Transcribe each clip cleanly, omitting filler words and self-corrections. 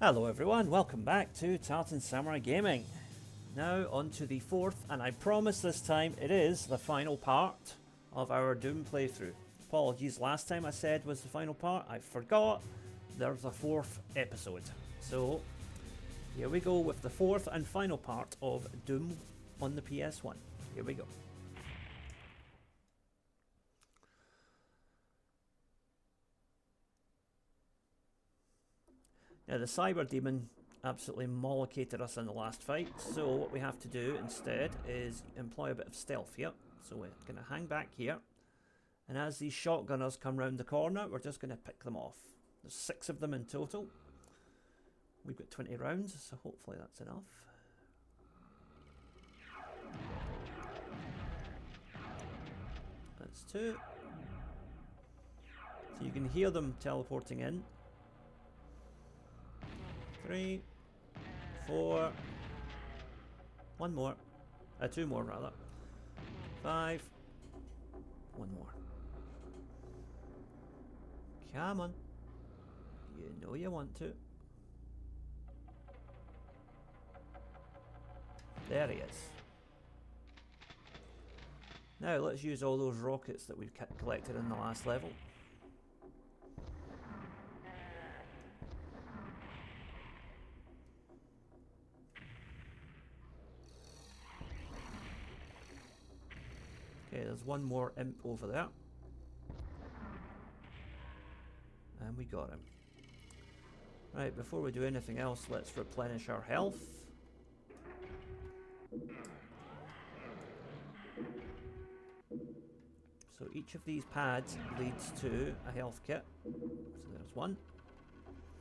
Hello everyone, welcome back to Tartan Samurai Gaming. Now on to the fourth, and I promise this time it is the final part of our Doom playthrough. Apologies, last time I said was the final part, I forgot there's a fourth episode. So here we go with the fourth and final part of Doom on the PS1. Here we go. Now the Cyber Demon absolutely mollicated us in the last fight, so what we have to do instead is employ a bit of stealth here. So we're going to hang back here, and as these shotgunners come round the corner, we're just going to pick them off. There's 6 of them in total. We've got 20 rounds, so hopefully that's enough. That's 2. So you can hear them teleporting in. 3, 4, 1 more, 2 more rather, 5, 1 more. Come on, you know you want to. There he is. Now let's use all those rockets that we've collected in the last level. Okay, there's 1 more imp over there. And we got him. Right, before we do anything else, let's replenish our health. So each of these pads leads to a health kit. So there's 1.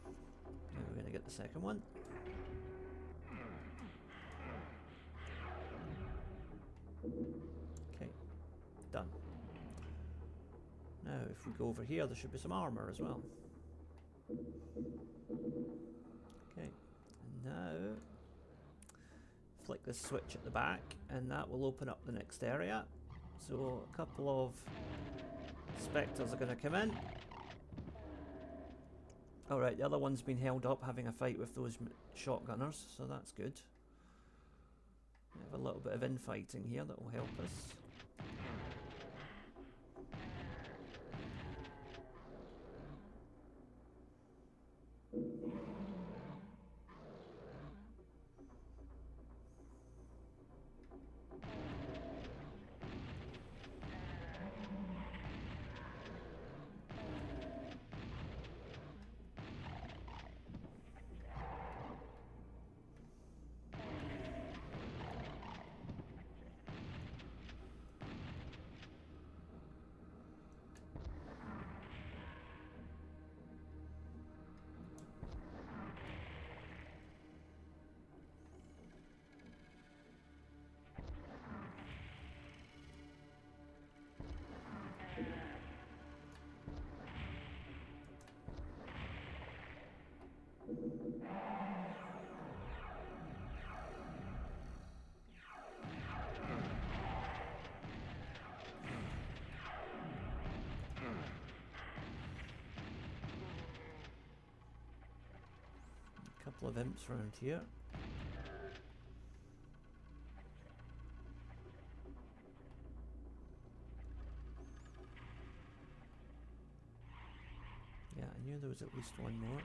Now we're going to get the second one. Okay, done. Now if we go over here, there should be some armor as well. Okay, and now flick this switch at the back and that will open up the next area. So a couple of spectres are going to come in. Alright, the other one's been held up having a fight with those shotgunners, so that's good. We have a little bit of infighting here that will help us. Couple of imps around here. Yeah, I knew there was at least 1 more.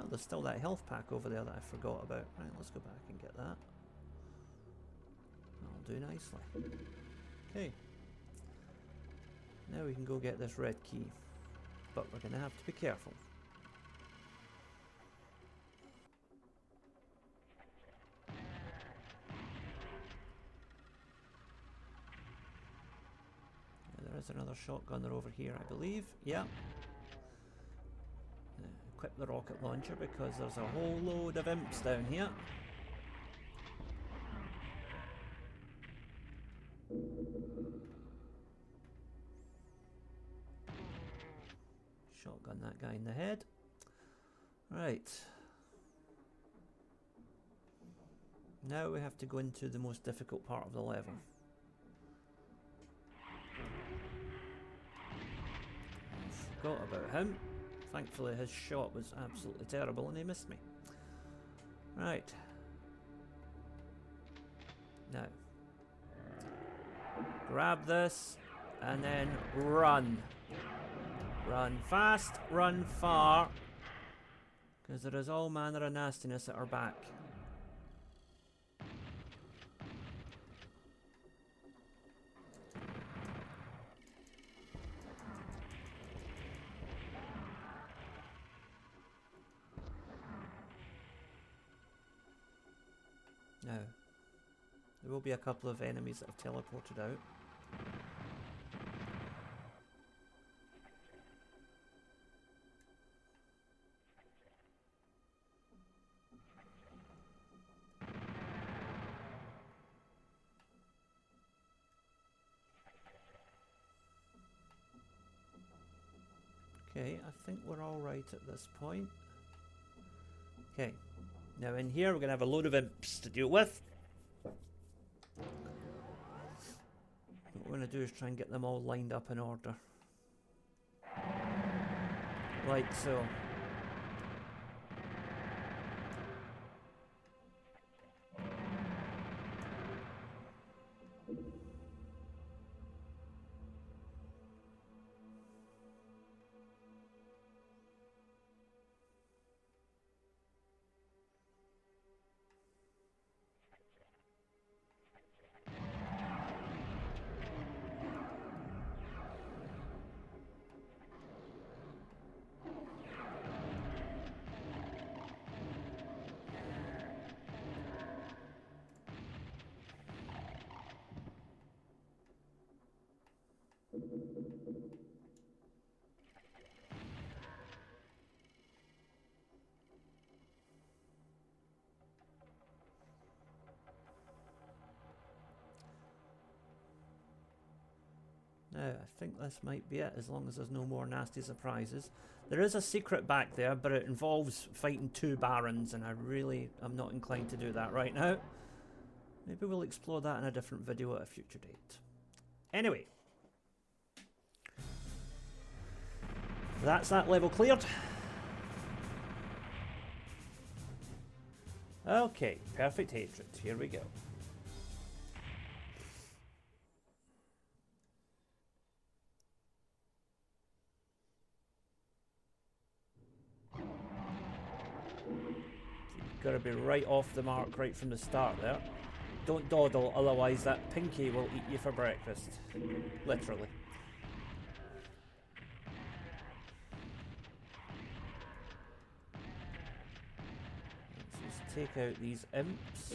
Oh, there's still that health pack over there that I forgot about. Right, let's go back and get that. That'll do nicely. Okay. Now we can go get this red key. But we're going to have to be careful. There is another shotgunner over here, I believe. Yeah. Equip equip the rocket launcher because there's a whole load of imps down here. Shotgun that guy in the head. Right. Now we have to go into the most difficult part of the level. Forgot about him. Thankfully his shot was absolutely terrible and he missed me. Right. Now. Grab this and then run. Run fast, run far. Because there is all manner of nastiness at our back. Now, there will be a couple of enemies that have teleported out. Okay, I think we're all right at this point. Okay, now in here we're going to have a load of imps to deal with. What we're going to do is try and get them all lined up in order. Like so. Now, I think this might be it, as long as there's no more nasty surprises. There is a secret back there, but it involves fighting 2 barons, and I really am not inclined to do that right now. Maybe we'll explore that in a different video at a future date. Anyway. That's that level cleared. Okay, perfect hatred. Here we go. Got to be right off the mark right from the start there. Don't dawdle, otherwise that pinky will eat you for breakfast. Literally. Let's just take out these imps.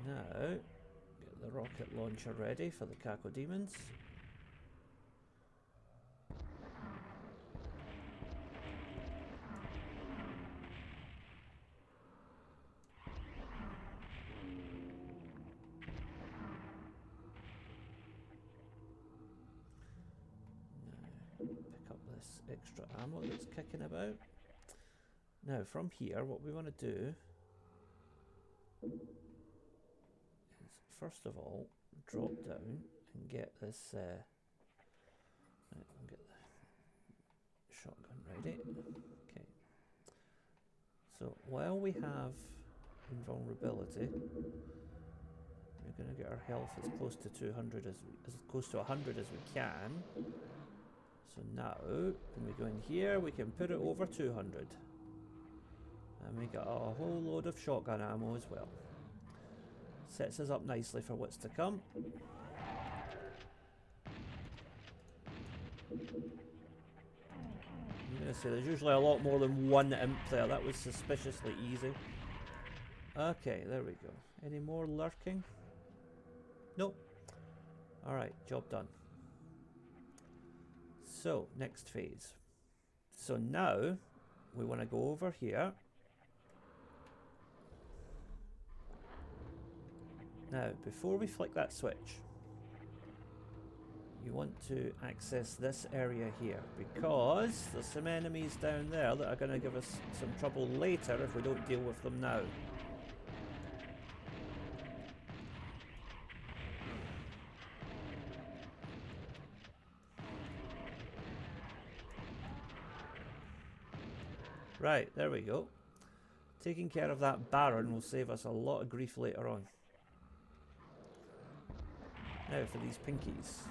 Now, get the rocket launcher ready for the cacodemons. Extra ammo that's kicking about. Now from here what we want to do is first of all drop down and get this right, we'll get the shotgun ready. Okay, so while we have invulnerability, we're going to get our health as close to 200 as close to 100 as we can. So now, when we go in here, we can put it over 200. And we got a whole load of shotgun ammo as well. Sets us up nicely for what's to come. I'm going to say there's usually a lot more than one imp there. That was suspiciously easy. Okay, there we go. Any more lurking? Nope. Alright, job done. So, next phase. So now we want to go over here. Now, before we flick that switch, you want to access this area here, because there's some enemies down there that are going to give us some trouble later if we don't deal with them now. Right, there we go. Taking care of that Baron will save us a lot of grief later on. Now for these pinkies.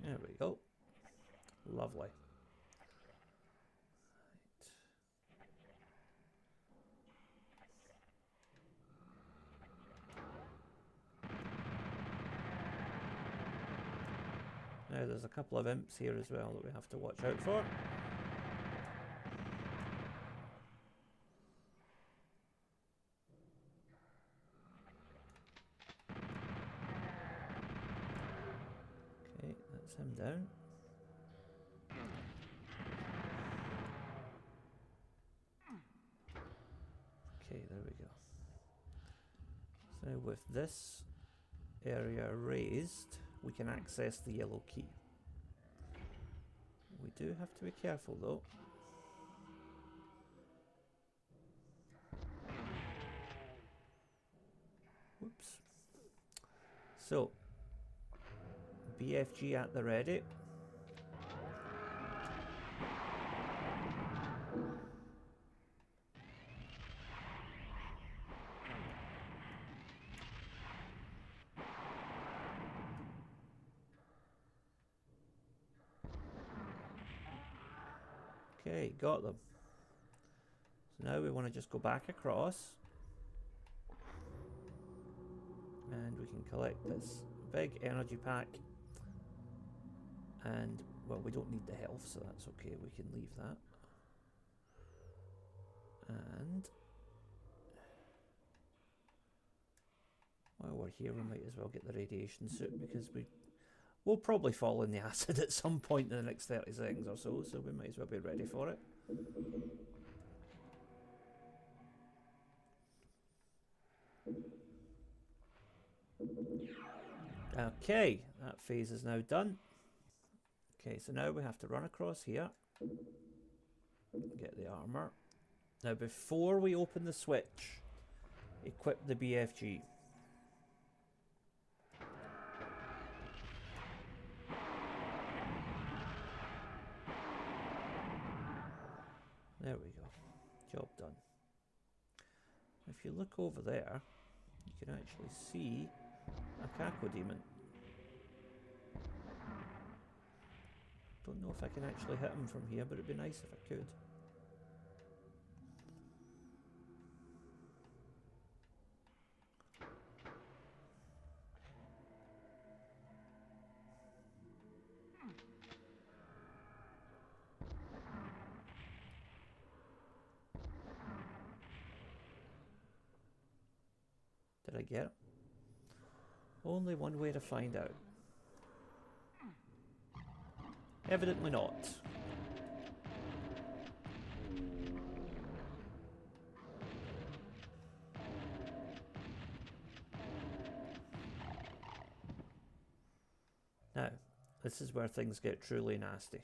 There we go. Lovely. Now there's a couple of imps here as well that we have to watch out for. Okay, that's him down. Okay, there we go. So with this area raised, we can access the yellow key. We do have to be careful though. Whoops. So, BFG at the ready. Okay, got them. So now we want to just go back across. And we can collect this big energy pack. And, well, we don't need the health, so that's okay. We can leave that. And while we're here, we might as well get the radiation suit, because we'll probably fall in the acid at some point in the next 30 seconds or so, so we might as well be ready for it. Okay, that phase is now done. Okay, so now we have to run across here, get the armor. Now before we open the switch, equip the BFG. There we go, job done. If you look over there, you can actually see a Cacodemon. Don't know if I can actually hit him from here, but it'd be nice if I could. Did I get it? Only one way to find out. Evidently not. Now, this is where things get truly nasty.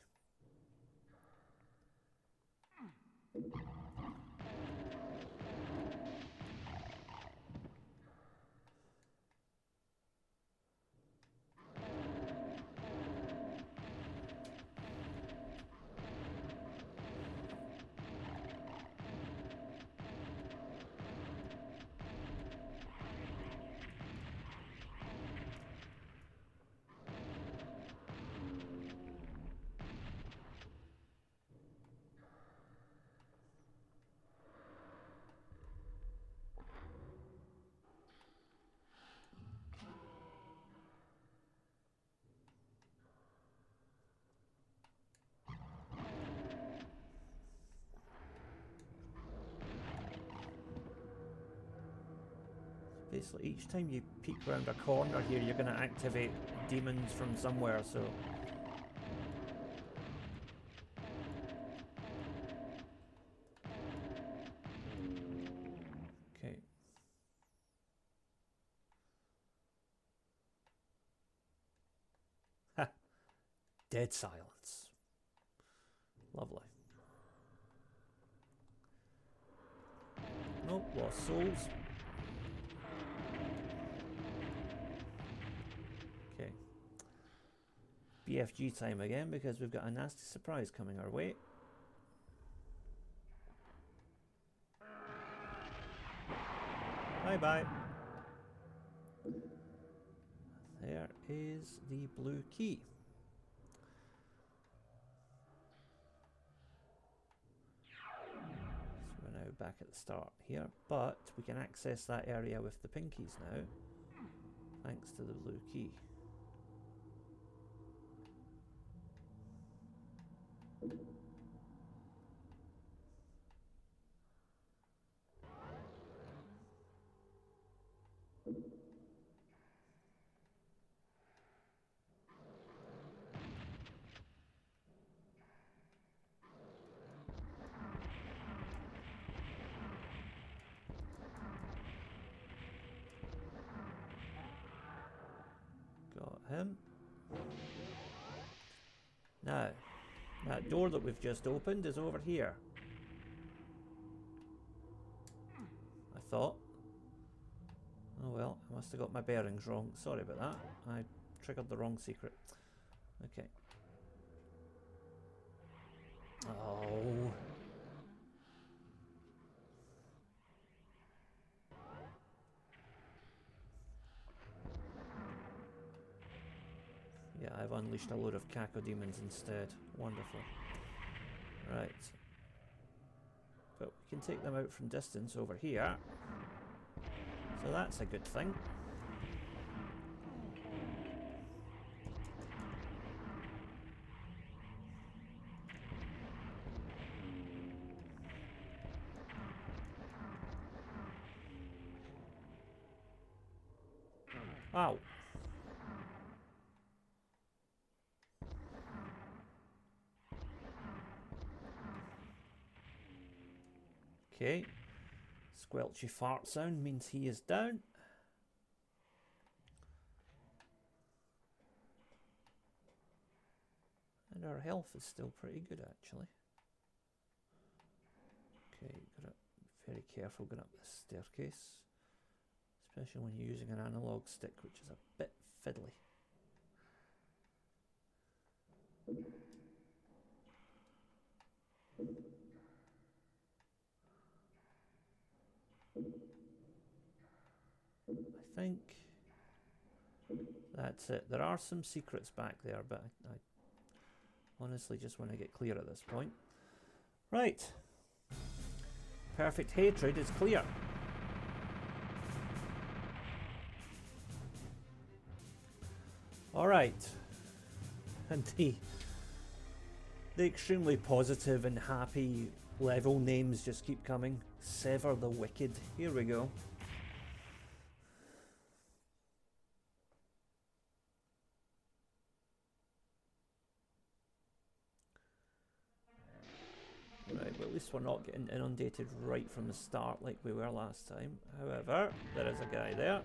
basically each time you peek around a corner here, you're going to activate demons from somewhere, so... Okay. Ha! Dead silence. Lovely. Nope, lost souls. Okay. BFG time again, because we've got a nasty surprise coming our way. Bye-bye. There is the blue key. So we're now back at the start here, but we can access that area with the pinkies now, thanks to the blue key. Got him. Now, that door that we've just opened is over here. I thought. Oh well, I must have got my bearings wrong. Sorry about that. I triggered the wrong secret. Okay. Oh. Yeah, I've unleashed a load of cacodemons instead. Wonderful. Right. But we can take them out from distance over here. So that's a good thing. Ow. Okay. Squelchy fart sound means he is down. And our health is still pretty good, actually. Okay, gotta be very careful going up this staircase. Especially when you're using an analog stick, which is a bit fiddly. I think that's it. There are some secrets back there, but I honestly just want to get clear at this point. Right. Perfect hatred is clear. Alright. And the extremely positive and happy level names just keep coming. Sever the Wicked. Here we go. Right, well at least we're not getting inundated right from the start like we were last time. However, there is a guy there.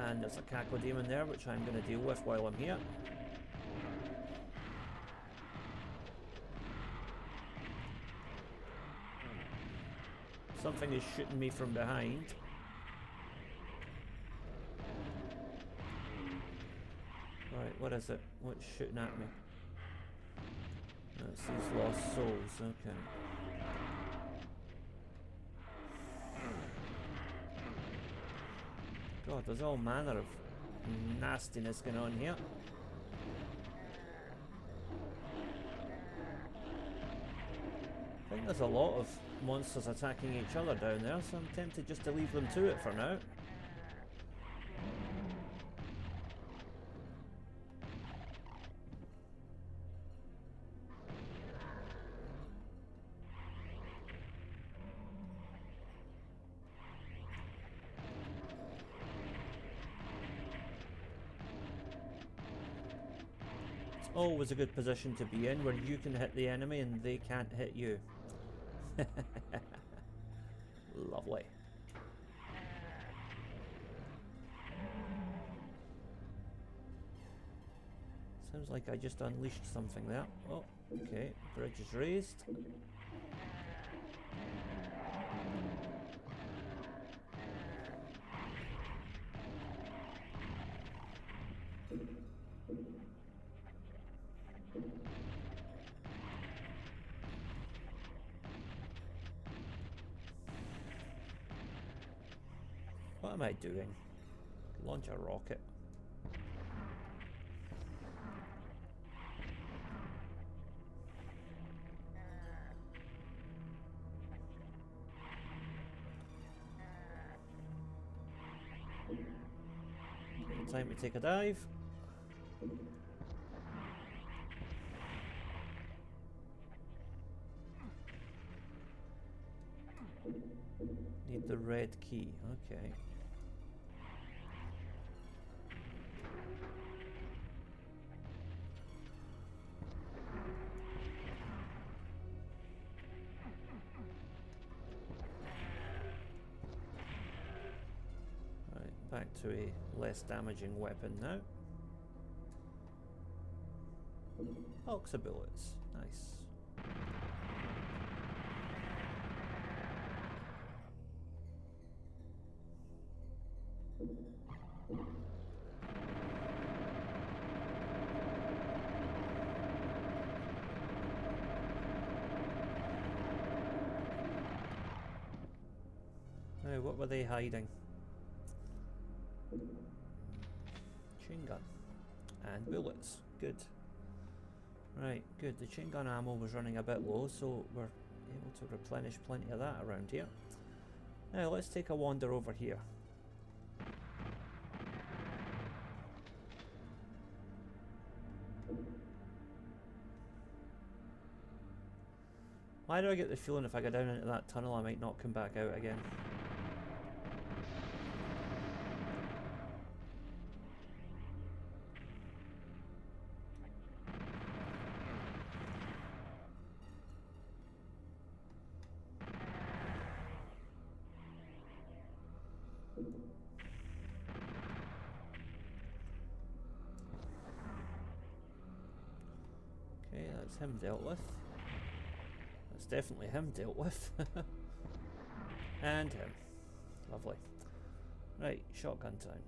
And there's a cacodemon there, which I'm going to deal with while I'm here. Something is shooting me from behind. Right, what is it? What's shooting at me? That's these lost souls, okay. God, there's all manner of nastiness going on here. I think there's a lot of monsters attacking each other down there, so I'm tempted just to leave them to it for now. Always a good position to be in, where you can hit the enemy and they can't hit you. Lovely. Sounds like I just unleashed something there. Oh, okay. Bridge is raised. What am I doing? Launch a rocket. Time to take a dive. Need the red key. Okay. Right, back to a less damaging weapon now. Box of bullets. Nice. Now, what were they hiding? Chain gun. And bullets. Good. Right, good. The chain gun ammo was running a bit low, so we're able to replenish plenty of that around here. Now, let's take a wander over here. Why do I get the feeling if I go down into that tunnel I might not come back out again? Okay, that's him dealt with. That's definitely him dealt with. And him. Lovely. Right, shotgun time.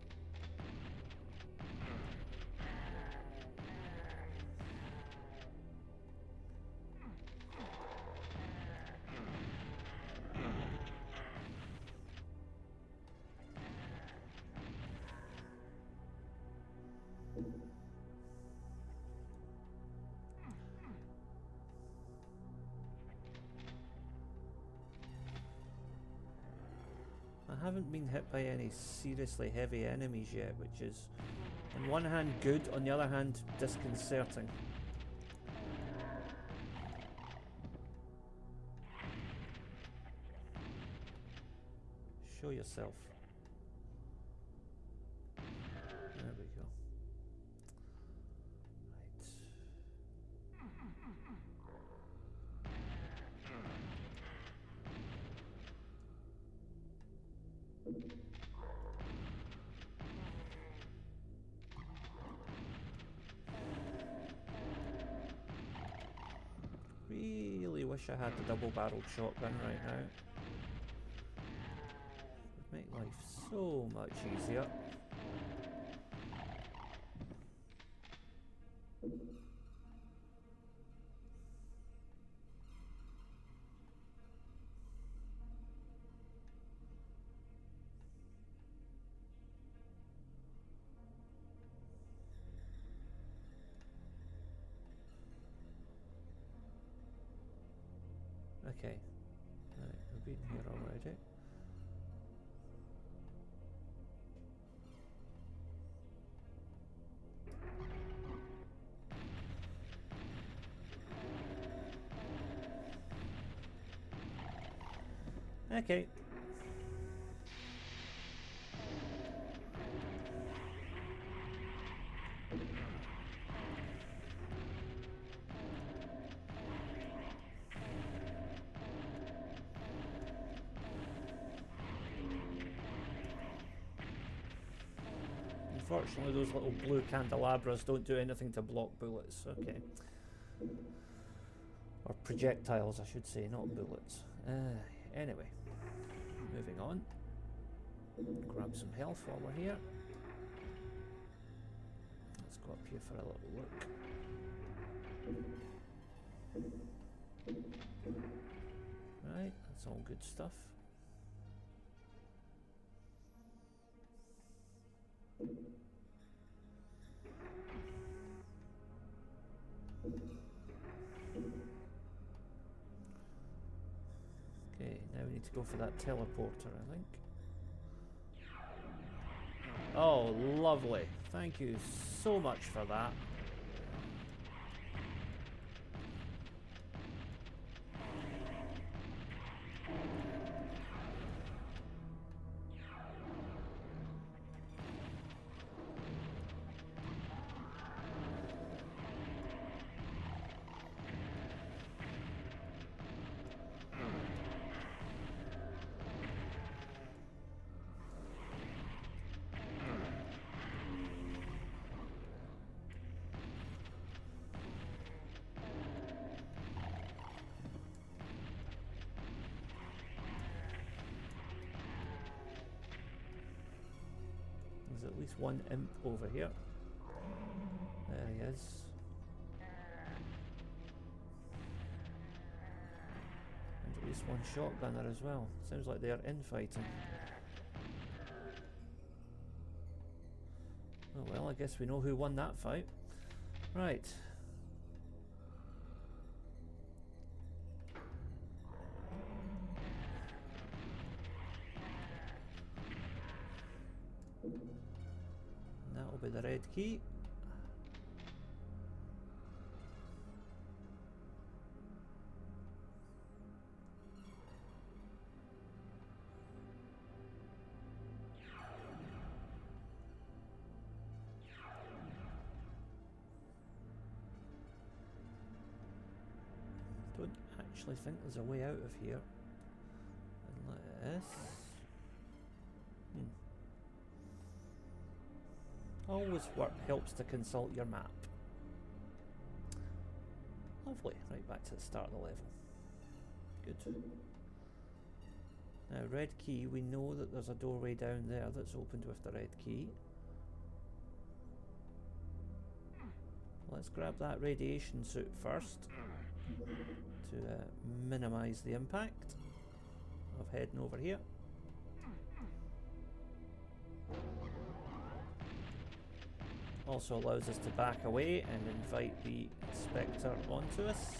I haven't been hit by any seriously heavy enemies yet, which is on one hand good, on the other hand disconcerting. Show yourself. There we go. Really wish I had the double-barreled shotgun right now. Would make life so much easier. Okay, right, we've been here already. Okay. Unfortunately, those little blue candelabras don't do anything to block bullets. Okay. Or projectiles, I should say, not bullets. Anyway, moving on. Grab some health while we're here. Let's go up here for a little look. Right, that's all good stuff. Okay, now we need to go for that teleporter, I think. Oh, lovely. Thank you so much for that. There's at least one imp over here. There he is. And at least one shotgunner as well. Sounds like they are infighting. Oh well, I guess we know who won that fight. Right. That'll be the red key. Don't actually think there's a way out of here. Unless... Always helps to consult your map. Lovely. Right back to the start of the level. Good. Now, red key, we know that there's a doorway down there that's opened with the red key. Let's grab that radiation suit first to minimise the impact of heading over here. Also allows us to back away and invite the Spectre onto us.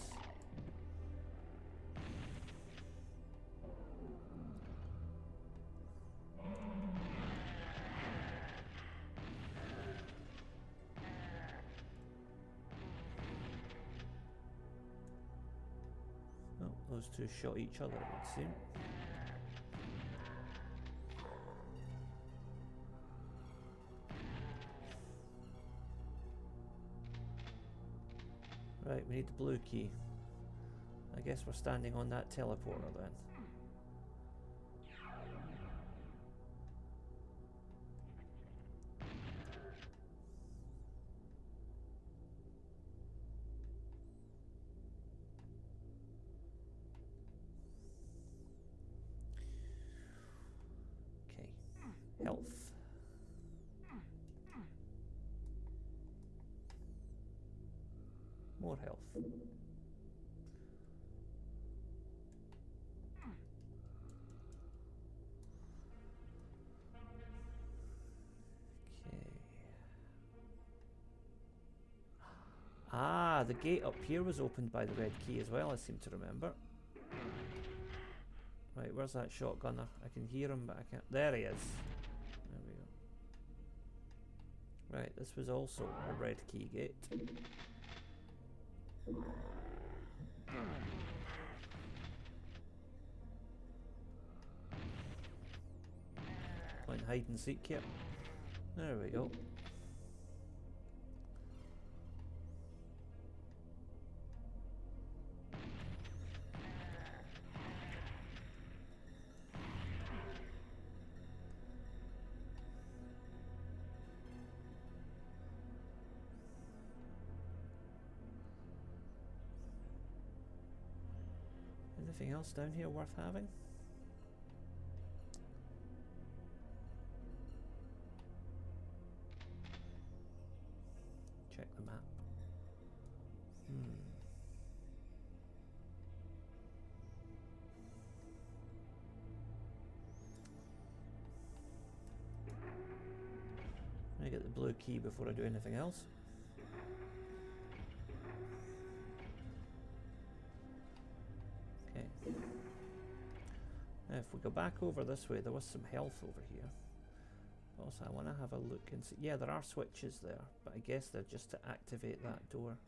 Oh, those two shot each other, it would seem. Right, we need the blue key. I guess we're standing on that teleporter then. Okay, health. More health. Okay. Ah, the gate up here was opened by the red key as well, I seem to remember. Right, where's that shotgunner? I can hear him, but I can't... There he is. There we go. Right, this was also a red key gate. Playing hide and seek here. There we go. Anything else down here worth having? Check the map. I'm gonna get the blue key before I do anything else. Okay. Now if we go back over this way, there was some health over here. Also, I want to have a look and see. Yeah, there are switches there, but I guess they're just to activate that door.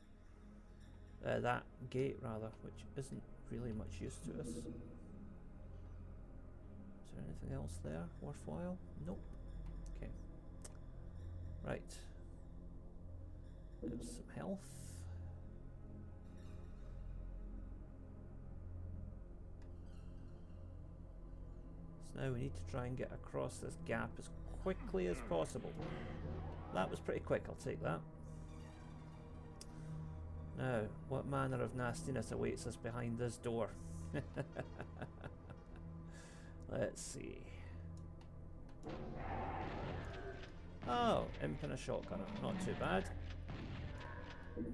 That gate, rather, which isn't really much use to us. Is there anything else there worthwhile? Nope. Okay. Right. There's some health. So now we need to try and get across this gap as quickly as possible. That was pretty quick, I'll take that. Now, what manner of nastiness awaits us behind this door? Let's see. Oh, imp and a shotgunner. Not too bad.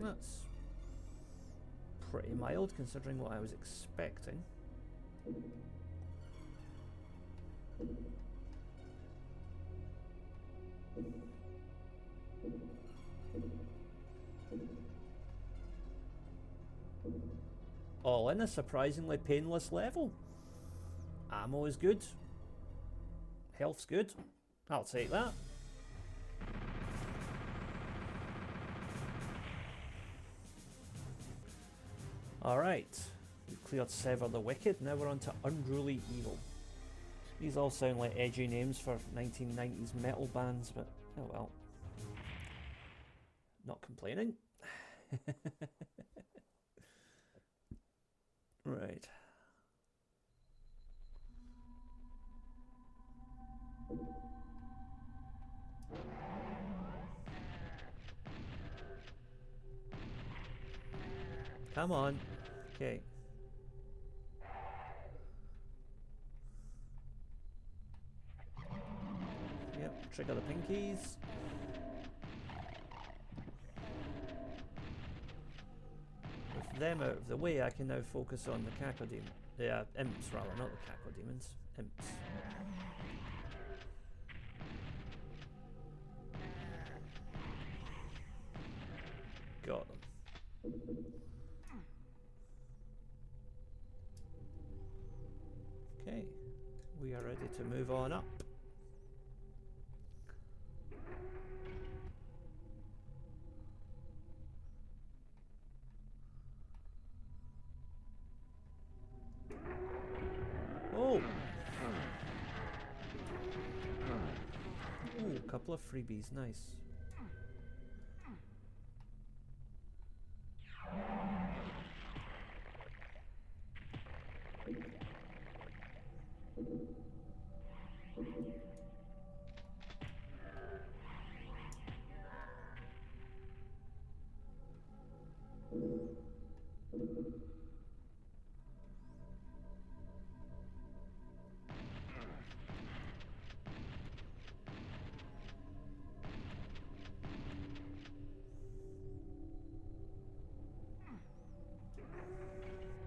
That's pretty mild considering what I was expecting. All in a surprisingly painless level. Ammo is good. Health's good. I'll take that. Alright. We've cleared Sever the Wicked. Now we're on to Unruly Evil. These all sound like edgy names for 1990s metal bands, but oh well. Not complaining. Right. Come on. Okay. Yep, trigger the pinkies. With them out of the way, I can now focus on the cacodemon. The imps, rather, not the cacodemons. Imps. Got them. Okay, we are ready to move on up. Oh! Ooh, a couple of freebies, nice.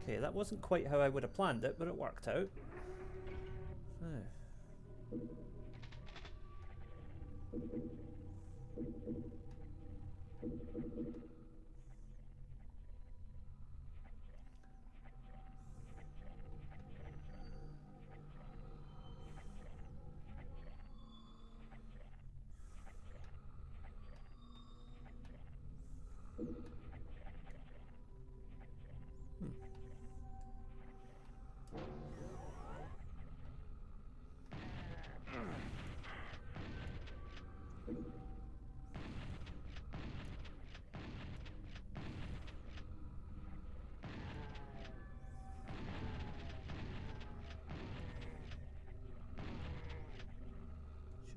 Okay, that wasn't quite how I would have planned it, but it worked out. Oh.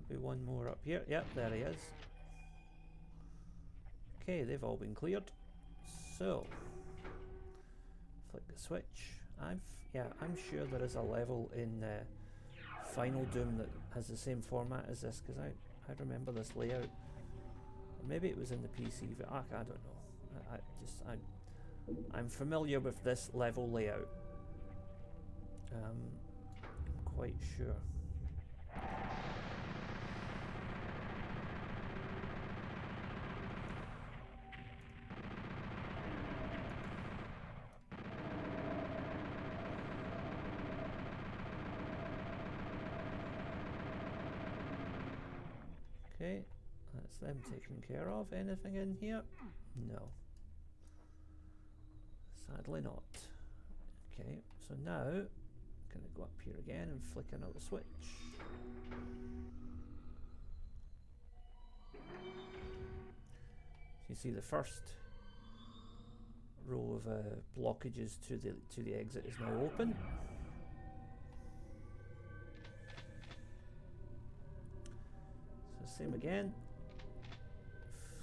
Be one more up here. Yep, there he is. Okay, they've all been cleared. So, flick the switch. I've Yeah, I'm sure there is a level in Final Doom that has the same format as this, because I remember this layout. Or maybe it was in the PC, but I don't know. I'm familiar with this level layout. I'm quite sure. Okay, that's them taken care of. Anything in here? No. Sadly not. Okay, so now I'm going to go up here again and flick another switch. You see the first row of blockages to the exit is now open. So same again.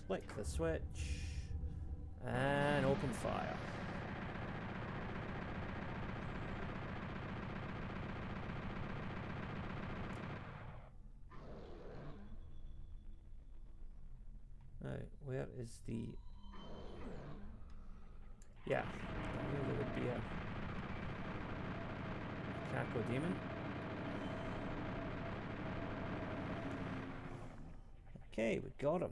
Flick the switch and open fire. Now, where is the... Yeah, I knew there would be a Cacodemon. Okay, we got him.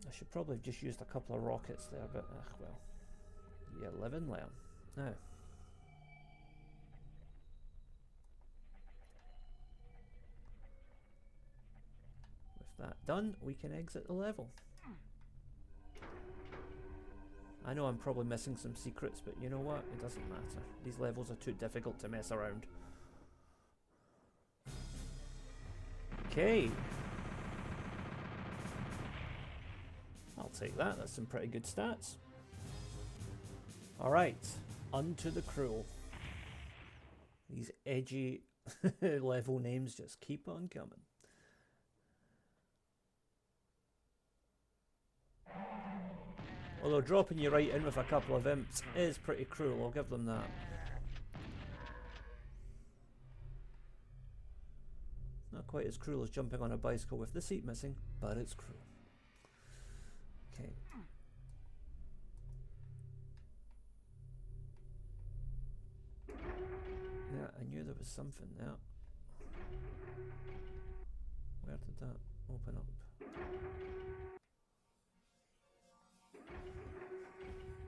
I should probably have just used a couple of rockets there, but well. Yeah, live and learn. Now, with that done, we can exit the level. I know I'm probably missing some secrets, but you know what? It doesn't matter. These levels are too difficult to mess around. Okay. I'll take that. That's some pretty good stats. Alright. Unto the Cruel. These edgy level names just keep on coming. Although dropping you right in with a couple of imps is pretty cruel, I'll give them that. Not quite as cruel as jumping on a bicycle with the seat missing, but it's cruel. Okay. Yeah, I knew there was something there. Where did that open up?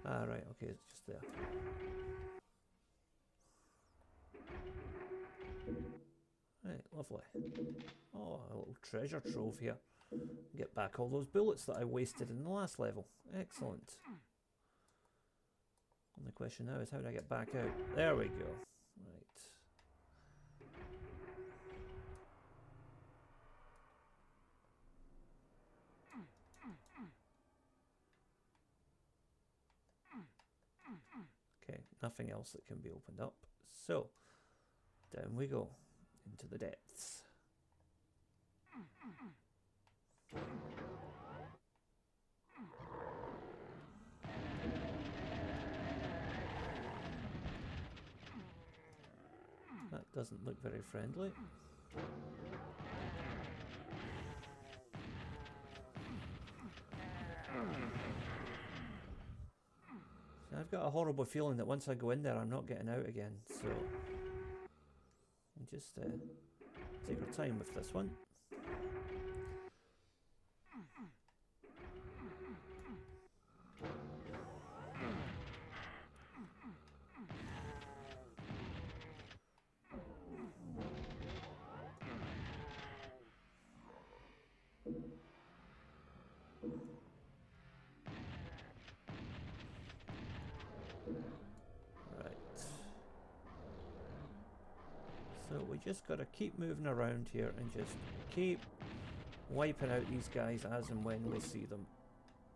Ah, right, okay, it's just there. Right, lovely. Oh, a little treasure trove here. Get back all those bullets that I wasted in the last level. Excellent. And the question now is, how do I get back out? There we go. Right. Okay, nothing else that can be opened up. So, down we go into the depths. That doesn't look very friendly. So I've got a horrible feeling that once I go in there, I'm not getting out again. So, we'll just take our time with this one. So we just got to keep moving around here and just keep wiping out these guys as and when we see them.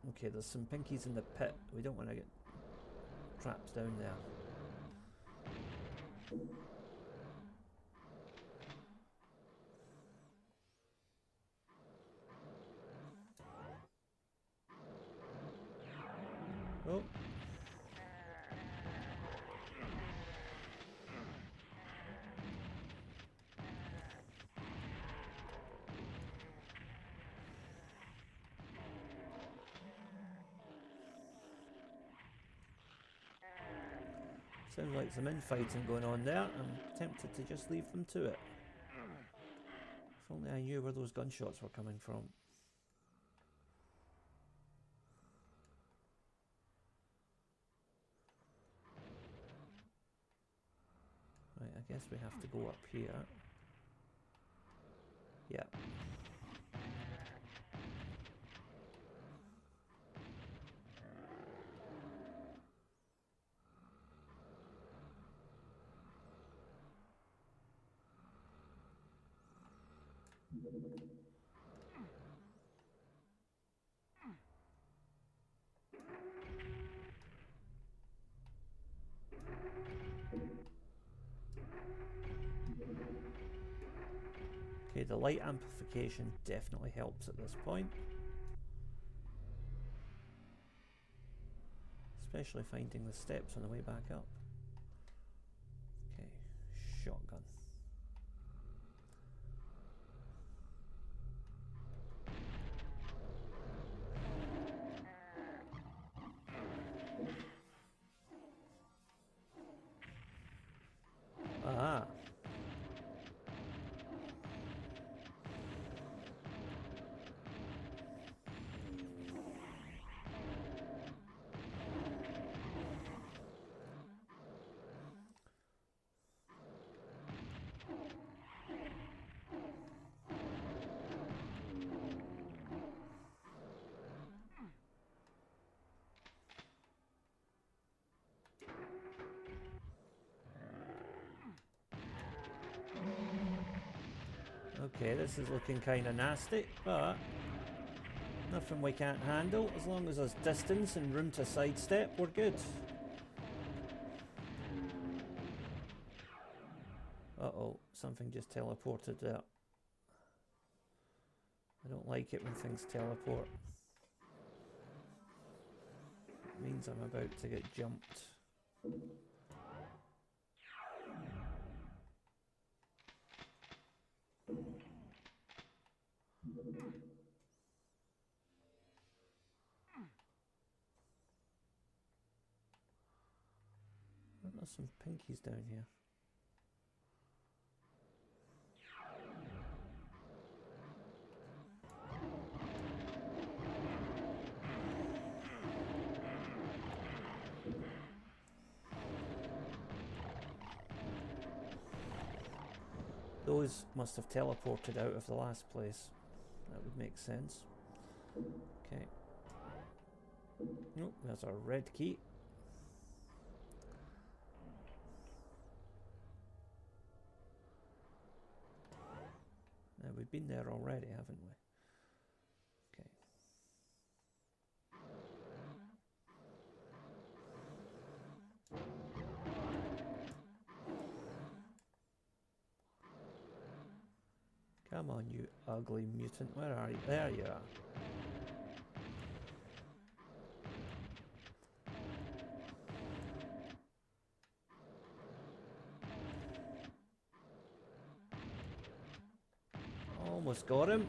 Okay, there's some pinkies in the pit. We don't want to get trapped down there. Oh. Sounds like some infighting going on there. I'm tempted to just leave them to it. If only I knew where those gunshots were coming from. Right, I guess we have to go up here. Yeah. Okay, the light amplification definitely helps at this point. Especially finding the steps on the way back up. Okay, shotgun. Ah. Okay, this is looking kind of nasty, but nothing we can't handle. As long as there's distance and room to sidestep, we're good. Uh-oh, something just teleported there. I don't like it when things teleport. It means I'm about to get jumped. There's some pinkies down here. Those must have teleported out of the last place. That would make sense. Okay. Nope, there's our red key. Now we've been there already, haven't we? Okay. Come on, you ugly mutant. Where are you? There you are. Almost got him.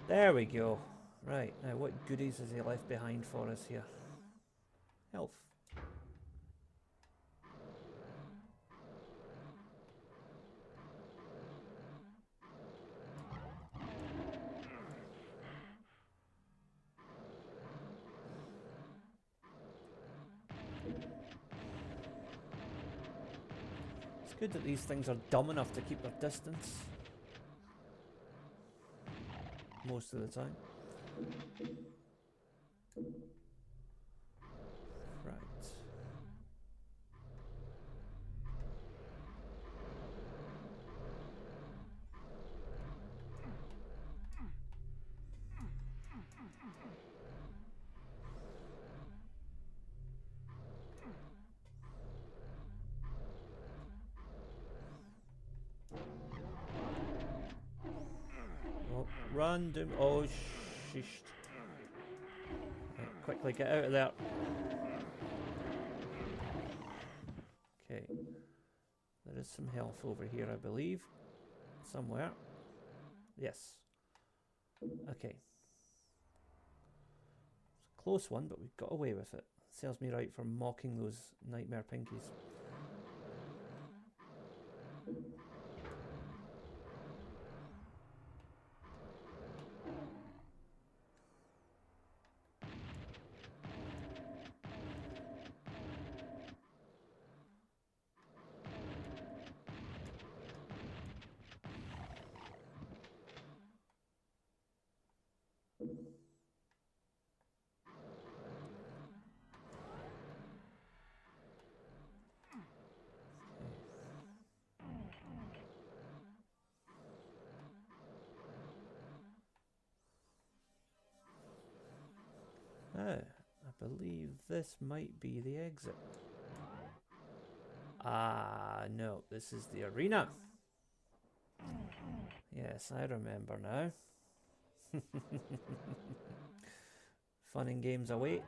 There we go. Right, now what goodies has he left behind for us here? Health. It's good that these things are dumb enough to keep their distance. Most of the time. Right. Oh, run, doom. Oh, sheesh. Right, quickly get out of there. Okay. There is some health over here, I believe. Somewhere. Yes. Okay. close one, but we got away with it. Serves me right for mocking those nightmare pinkies. Oh, I believe this might be the exit. Ah, no, this is the arena. Yes, I remember now. Fun and games await.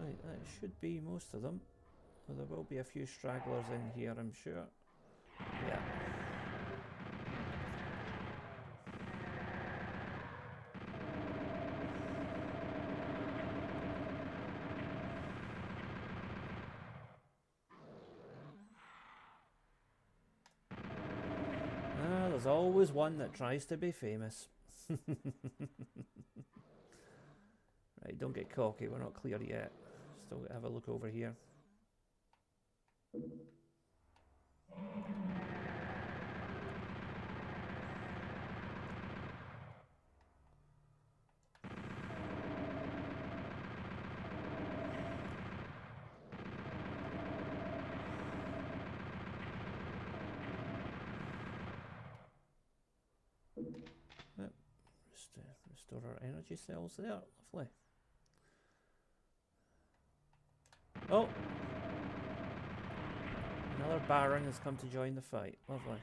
Right, that should be most of them. Well, there will be a few stragglers in here, I'm sure. Yeah. Ah, there's always one that tries to be famous. Right, don't get cocky, we're not clear yet. Still got to have a look over here. Yep. Just restore our energy cells there. Lovely. Oh! Another Baron has come to join the fight. Lovely.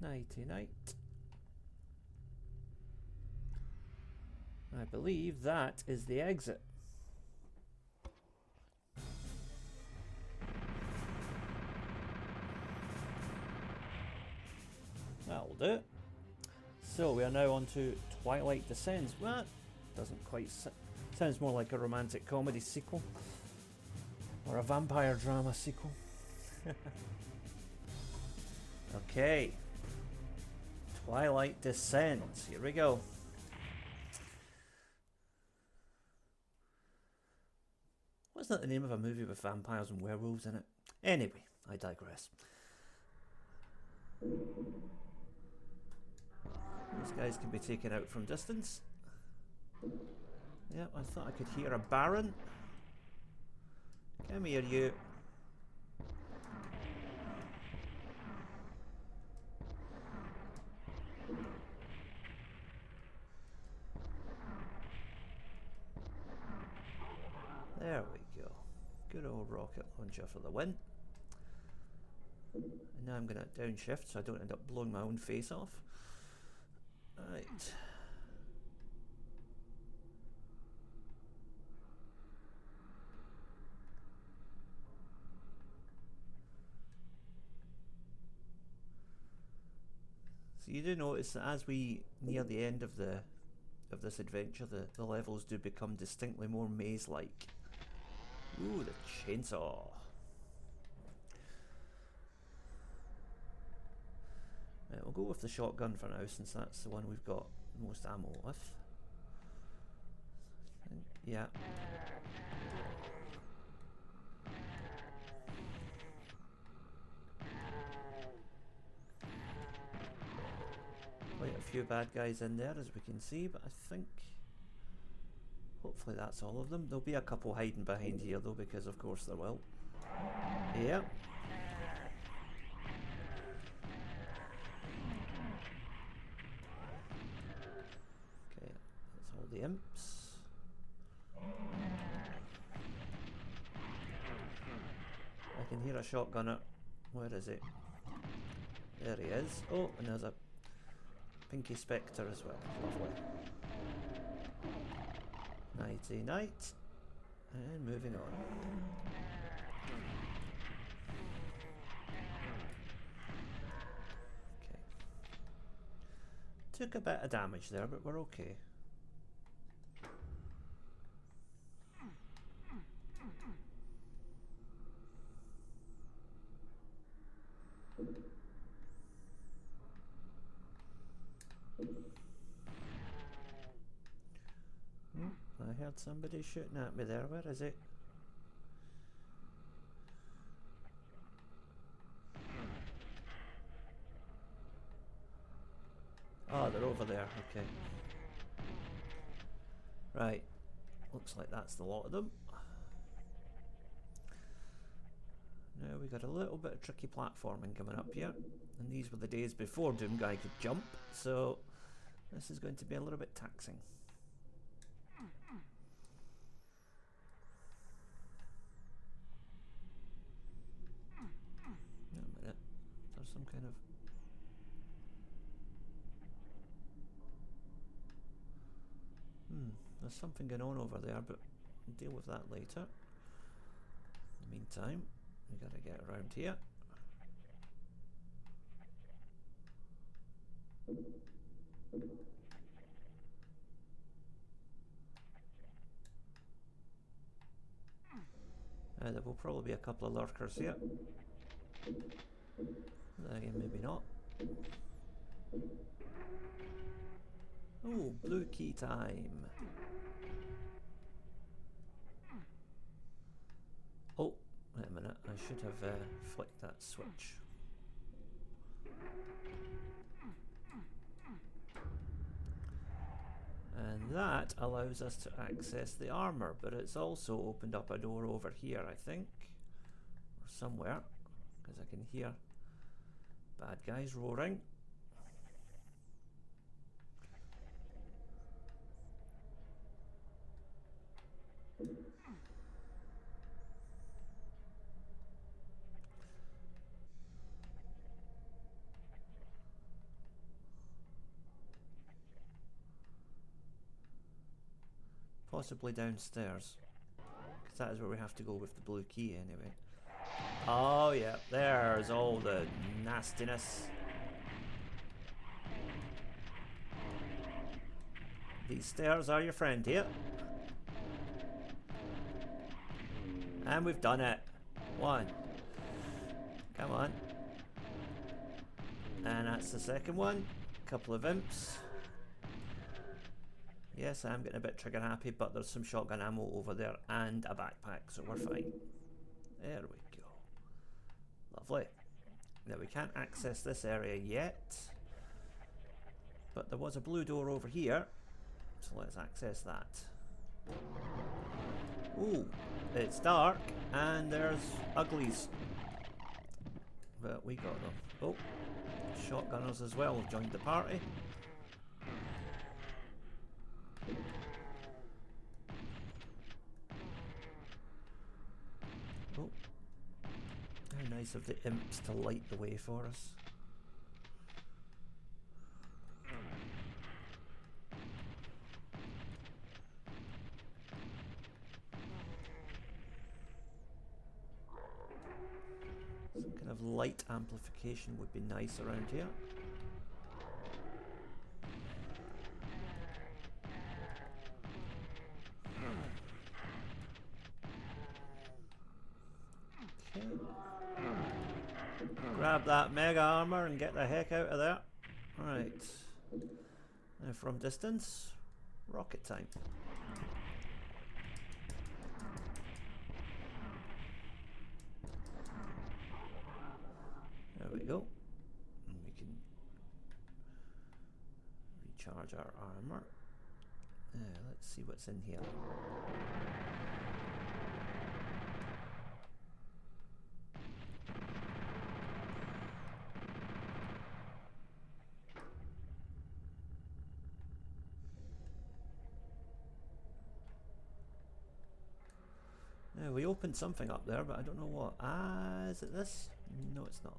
Nighty night. I believe that is the exit. That'll do it. So we are now on to Twilight Descends. Well, doesn't quite sounds more like a romantic comedy sequel or a vampire drama sequel. Okay, Twilight Descends. Here we go. Wasn't that the name of a movie with vampires and werewolves in it? Anyway, I digress. These guys can be taken out from distance. Yep, I thought I could hear a Baron. Come here, you. There we go. Good old rocket launcher for the win. And now I'm going to downshift so I don't end up blowing my own face off. Right. So you do notice that as we near the end of this adventure, the levels do become distinctly more maze-like. Ooh, the chainsaw. Right, we'll go with the shotgun for now, since that's the one we've got most ammo with. Yeah. Quite a few bad guys in there, as we can see, but I think hopefully that's all of them. There'll be a couple hiding behind here though, because of course there will. Yep. Okay, that's all the imps. I can hear a shotgunner. Where is it? There he is. Oh, and there's a Pinky Spectre as well. Lovely. Nighty night. And moving on. Okay. Took a bit of damage there, but we're okay. I heard somebody shooting at me there. Where is it? Oh, they're over there. Okay. Right. Looks like that's the lot of them. Now we got a little bit of tricky platforming coming up here. And these were the days before Doomguy could jump, so this is going to be a little bit taxing. Wait a minute. There's some kind of... there's something going on over there, but we'll deal with that later. In the meantime, we gotta get around here. There will probably be a couple of lurkers here. Again, maybe not. Oh, blue key time. Oh, wait a minute. I should have flicked that switch. And that allows us to access the armor, but it's also opened up a door over here, I think. Or somewhere, because I can hear bad guys roaring. Possibly downstairs, because that is where we have to go with the blue key anyway. Oh yeah, there's all the nastiness. These stairs are your friend here. And we've done it. One. Come on. And that's the second one. Couple of imps. Yes, I'm getting a bit trigger happy, but there's some shotgun ammo over there and a backpack, so we're fine. There we go. Lovely. Now we can't access this area yet, but there was a blue door over here, so let's access that. Ooh, it's dark and there's uglies, but we got them. Oh, shotgunners as well have joined the party. Oh, how nice of the imps to light the way for us. Some kind of light amplification would be nice around here. Okay. Grab that mega armor and get the heck out of there. Right. Now from distance, rocket time. There we go. And we can recharge our armor. Let's see what's in here. We opened something up there, but I don't know what. Ah, is it this? No, it's not.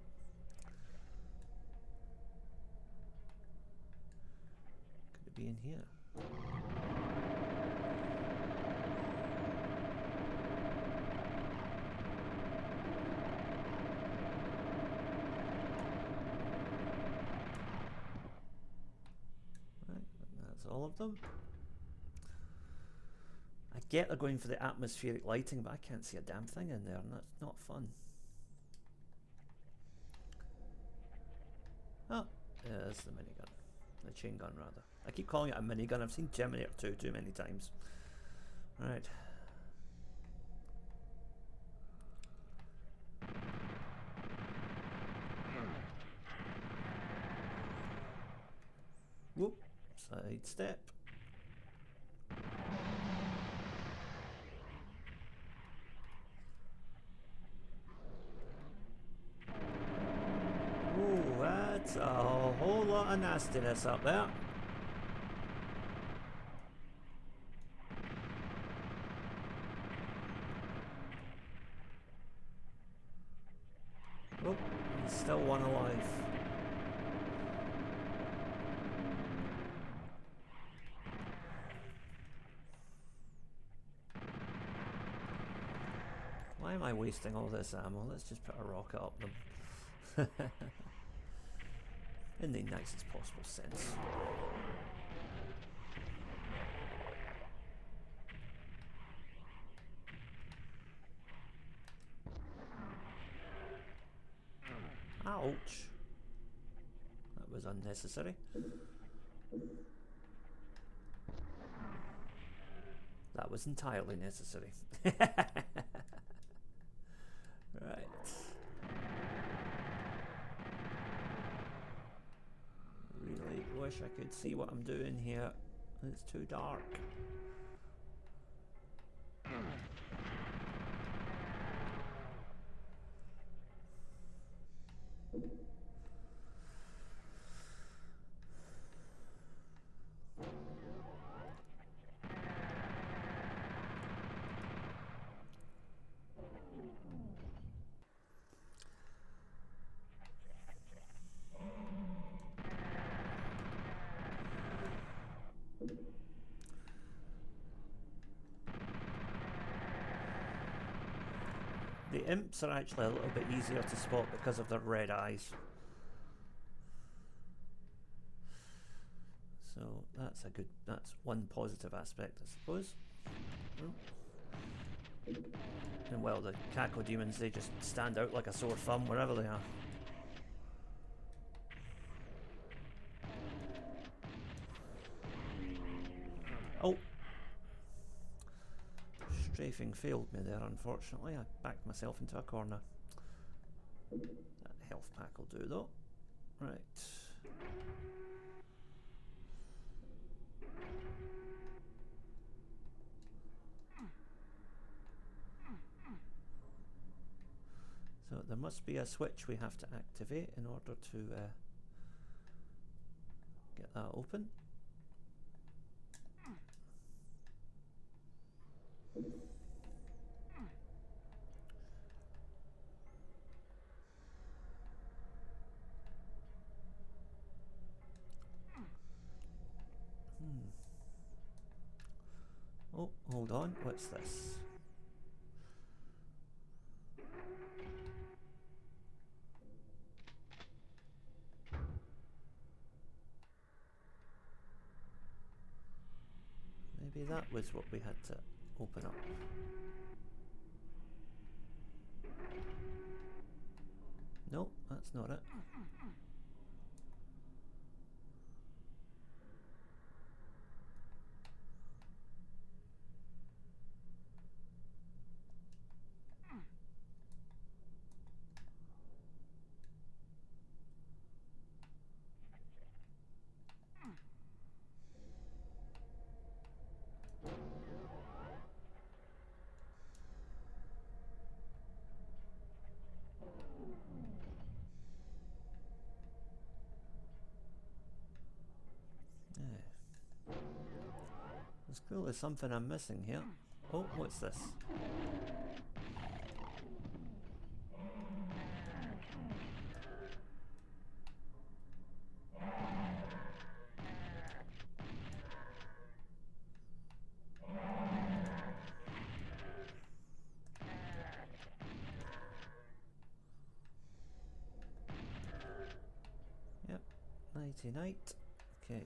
Could it be in here? Right, that's all of them. I get they're going for the atmospheric lighting, but I can't see a damn thing in there, and that's not fun. Oh, yeah, that's the minigun. The chain gun, rather. I keep calling it a minigun. I've seen Terminator 2 too many times. Right. Whoop. Side step. Ooh, that's a whole lot of nastiness up there. Oh, he's still one alive. Why am I wasting all this ammo? Let's just put a rocket up them. In the nicest possible sense. Ouch. That was unnecessary. That was entirely necessary. Right. Really wish I could see what I'm doing here. It's too dark. The imps are actually a little bit easier to spot because of their red eyes. So that's one positive aspect, I suppose. And well, the Caco demons, they just stand out like a sore thumb wherever they are. Oh! Strafing failed me there, unfortunately. I backed myself into a corner. That health pack will do, though. Right. So there must be a switch we have to activate in order to get that open. Oh, hold on, what's this? Maybe that was what we had to open up. No, that's not it. There's clearly something I'm missing here. Oh, what's this? Nighty night. Okay.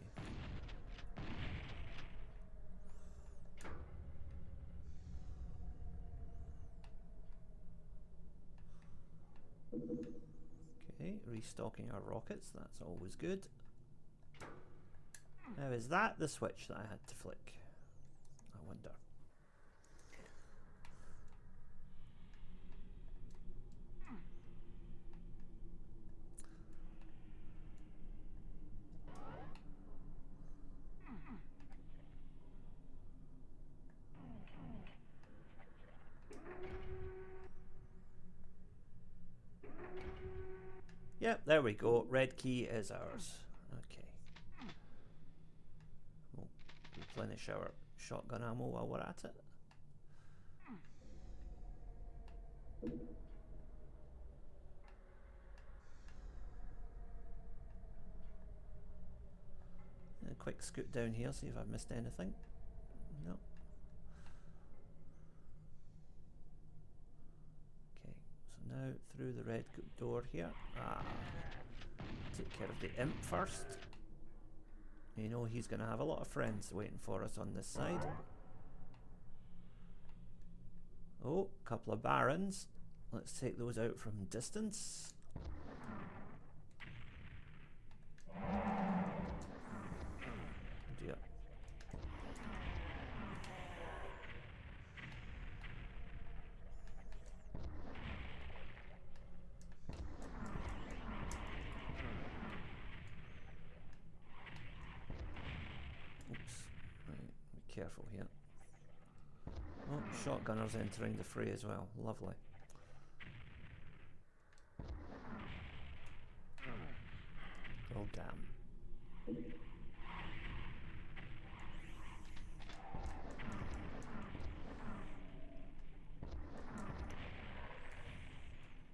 Okay, restocking our rockets, that's always good. Now, is that the switch that I had to flick? I wonder. Yep, there we go. Red key is ours. Okay. We'll replenish our shotgun ammo while we're at it. And a quick scoot down here, see if I've missed anything. No. Okay, so now through the red door here. Take care of the imp first. You know he's going to have a lot of friends waiting for us on this side. Oh, a couple of barons. Let's take those out from distance. Dear. Oops. Right, be careful here. Oh, shotgunners entering the fray as well. Lovely. Oh, damn.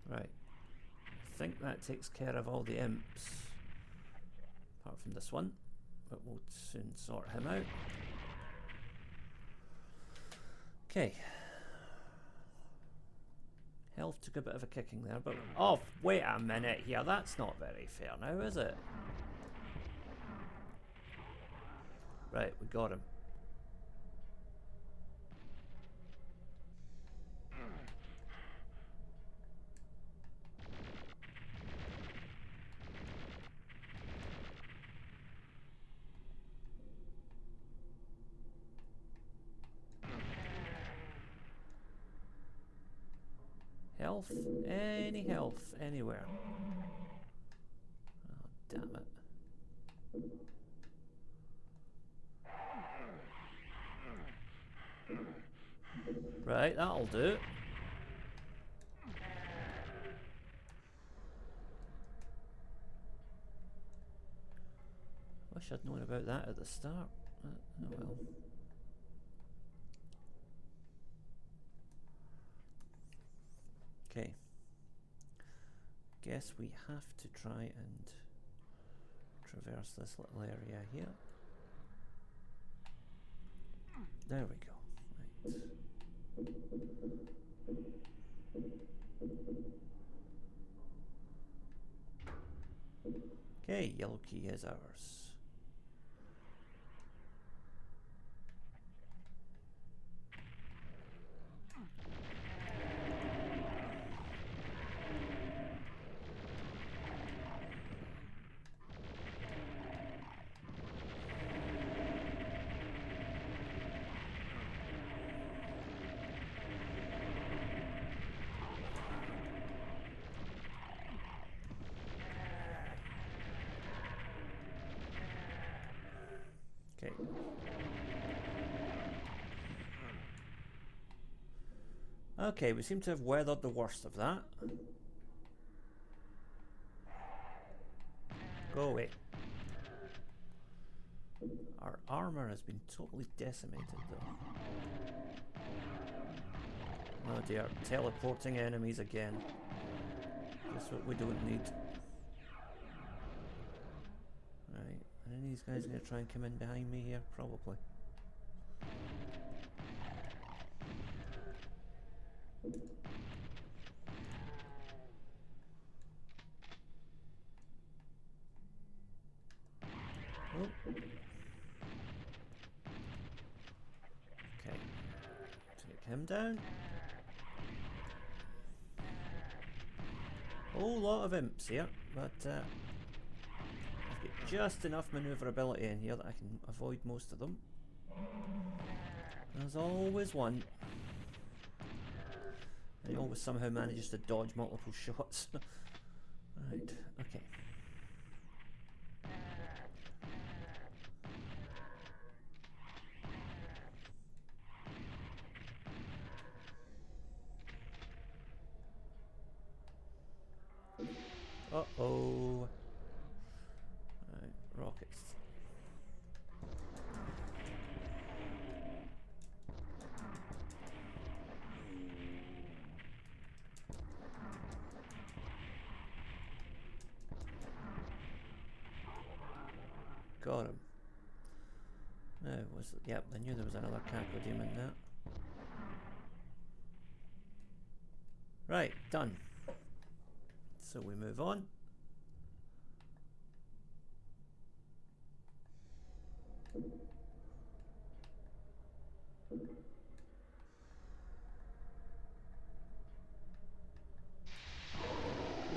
Right. I think that takes care of all the imps. Apart from this one. But we'll soon sort him out. Okay. Health took a bit of a kicking there, but... Oh, wait a minute here. That's not very fair now, is it? Right, we got him. Health? Any health? Anywhere? Oh, damn it. Right, that'll do. Wish I'd known about that at the start. Oh well. Okay. Guess we have to try and traverse this little area here. There we go. Right. Okay, yellow key is ours. Okay. Okay, we seem to have weathered the worst of that. Go away. Our armor has been totally decimated though. Oh dear, teleporting enemies again. That's what we don't need. Right, are any of these guys going to try and come in behind me here? Probably. him down. Whole lot of imps here, but I've got just enough manoeuvrability in here that I can avoid most of them. There's always one. And he always somehow manages to dodge multiple shots. Right, okay. Uh-oh. Right, rockets. Got him. No, yep, I knew there was another cacodemon there. Right, done. So we move on.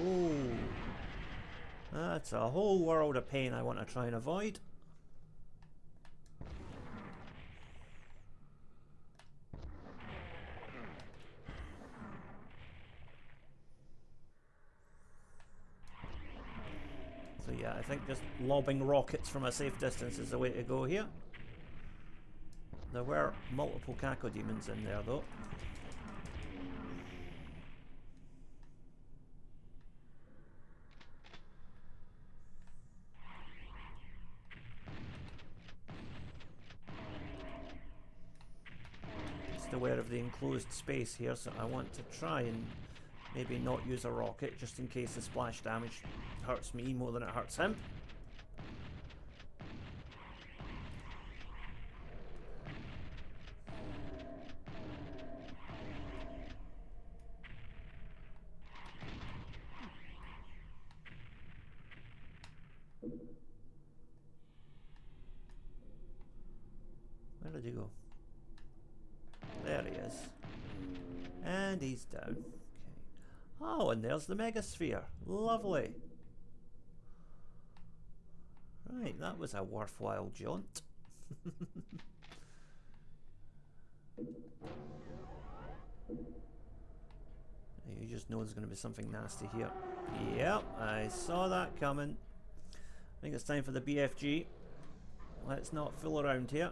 Ooh. That's a whole world of pain I want to try and avoid. So yeah, I think just lobbing rockets from a safe distance is the way to go here. There were multiple cacodemons in there though. Just aware of the enclosed space here, so I want to try and maybe not use a rocket just in case the splash damage hurts me more than it hurts him. Where did he go? There he is. And he's down. Okay. Oh, and there's the megasphere. Lovely. Right, that was a worthwhile jaunt. You just know there's going to be something nasty here. Yep, I saw that coming. I think it's time for the BFG. Let's not fool around here.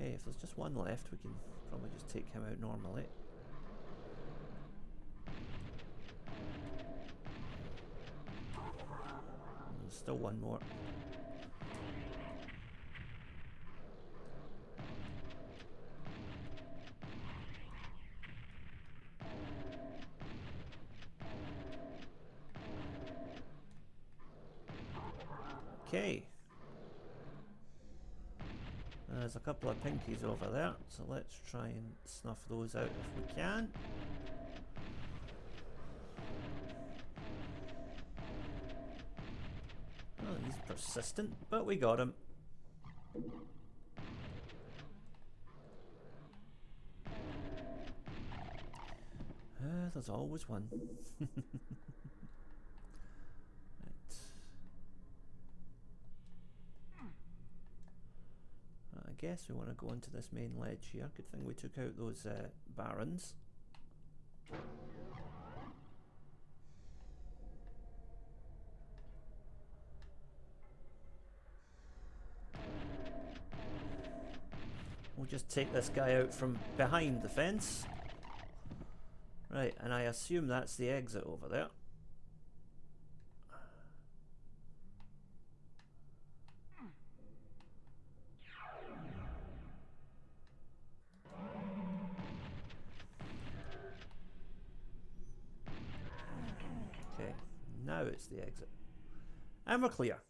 Okay, if there's just one left, we can probably just take him out normally. There's still one more. Okay. There's a couple of pinkies over there, so let's try and snuff those out if we can. Oh, he's persistent, but we got him. There's always one. I guess we want to go onto this main ledge here. Good thing we took out those barons. We'll just take this guy out from behind the fence. Right, and I assume that's the exit over there. Okay, now it's the exit. And we're clear.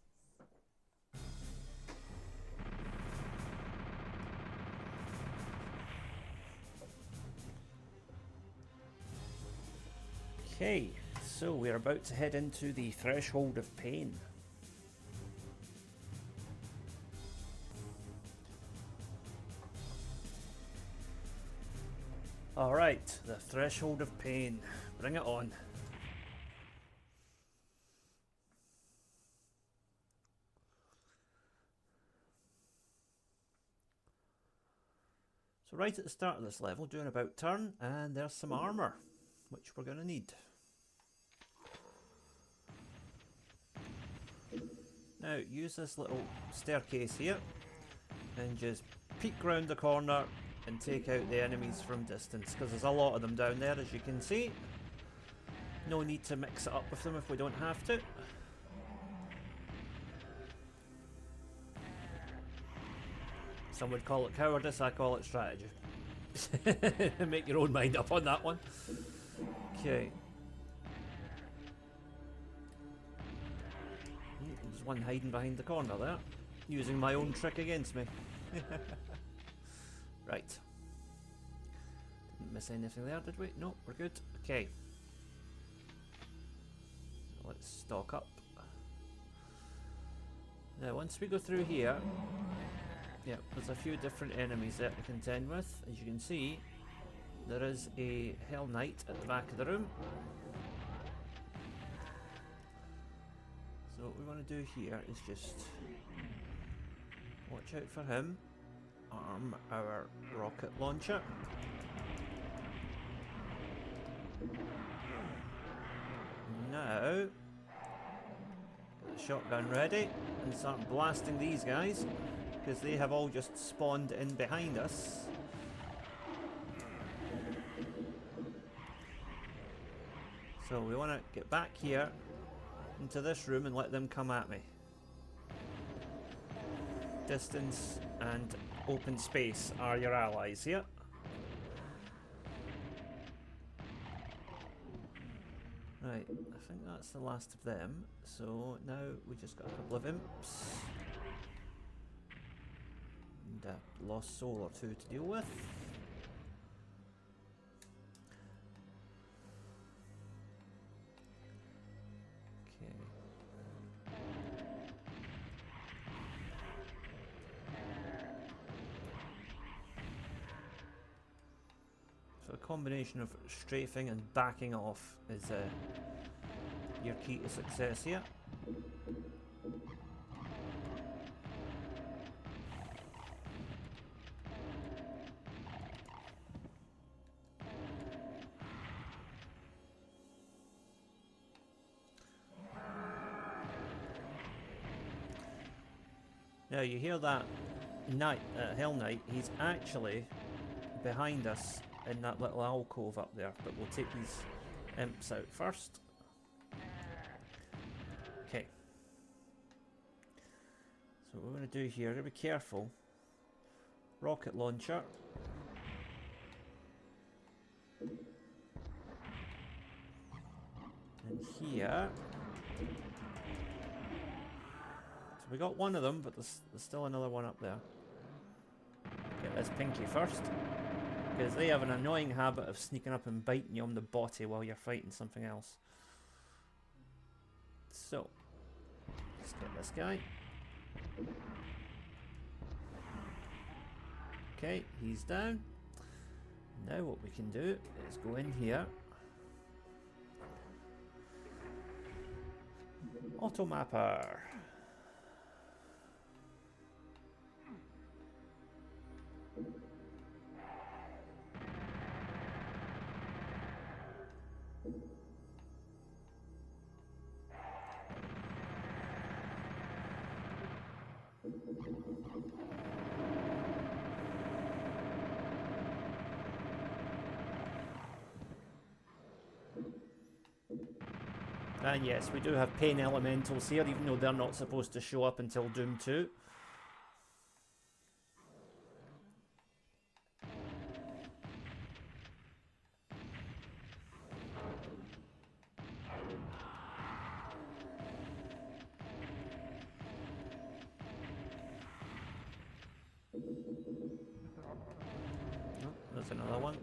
Okay, so we're about to head into the threshold of pain. Alright, the threshold of pain. Bring it on. So right at the start of this level, do an about turn, and there's some armour, which we're going to need. Now, use this little staircase here, and just peek round the corner and take out the enemies from distance, because there's a lot of them down there, as you can see. No need to mix it up with them if we don't have to. Some would call it cowardice, I call it strategy. Make your own mind up on that one. Okay. There's one hiding behind the corner there, using my own trick against me. Right. Didn't miss anything there, did we? No, we're good. Okay. Let's stock up. Now, once we go through here, yeah, there's a few different enemies there to contend with. As you can see, there is a Hell Knight at the back of the room. So what we want to do here is just watch out for him, arm our rocket launcher. Now, get the shotgun ready and start blasting these guys, because they have all just spawned in behind us. So we want to get back here into this room and let them come at me. Distance and open space are your allies here. Right, I think that's the last of them. So now we just got a couple of imps. And a lost soul or two to deal with. So a combination of strafing and backing off is your key to success here. Now you hear that Hell Knight, he's actually behind us in that little alcove up there, but we'll take these imps out first. Okay. So what we're going to do here, be careful. Rocket launcher. And here. So we got one of them, but there's still another one up there. Get this pinky first, because they have an annoying habit of sneaking up and biting you on the body while you're fighting something else. So, let's get this guy. Okay, he's down. Now what we can do is go in here. Auto mapper. And yes, we do have pain elementals here, even though they're not supposed to show up until Doom 2. Oh, there's another one.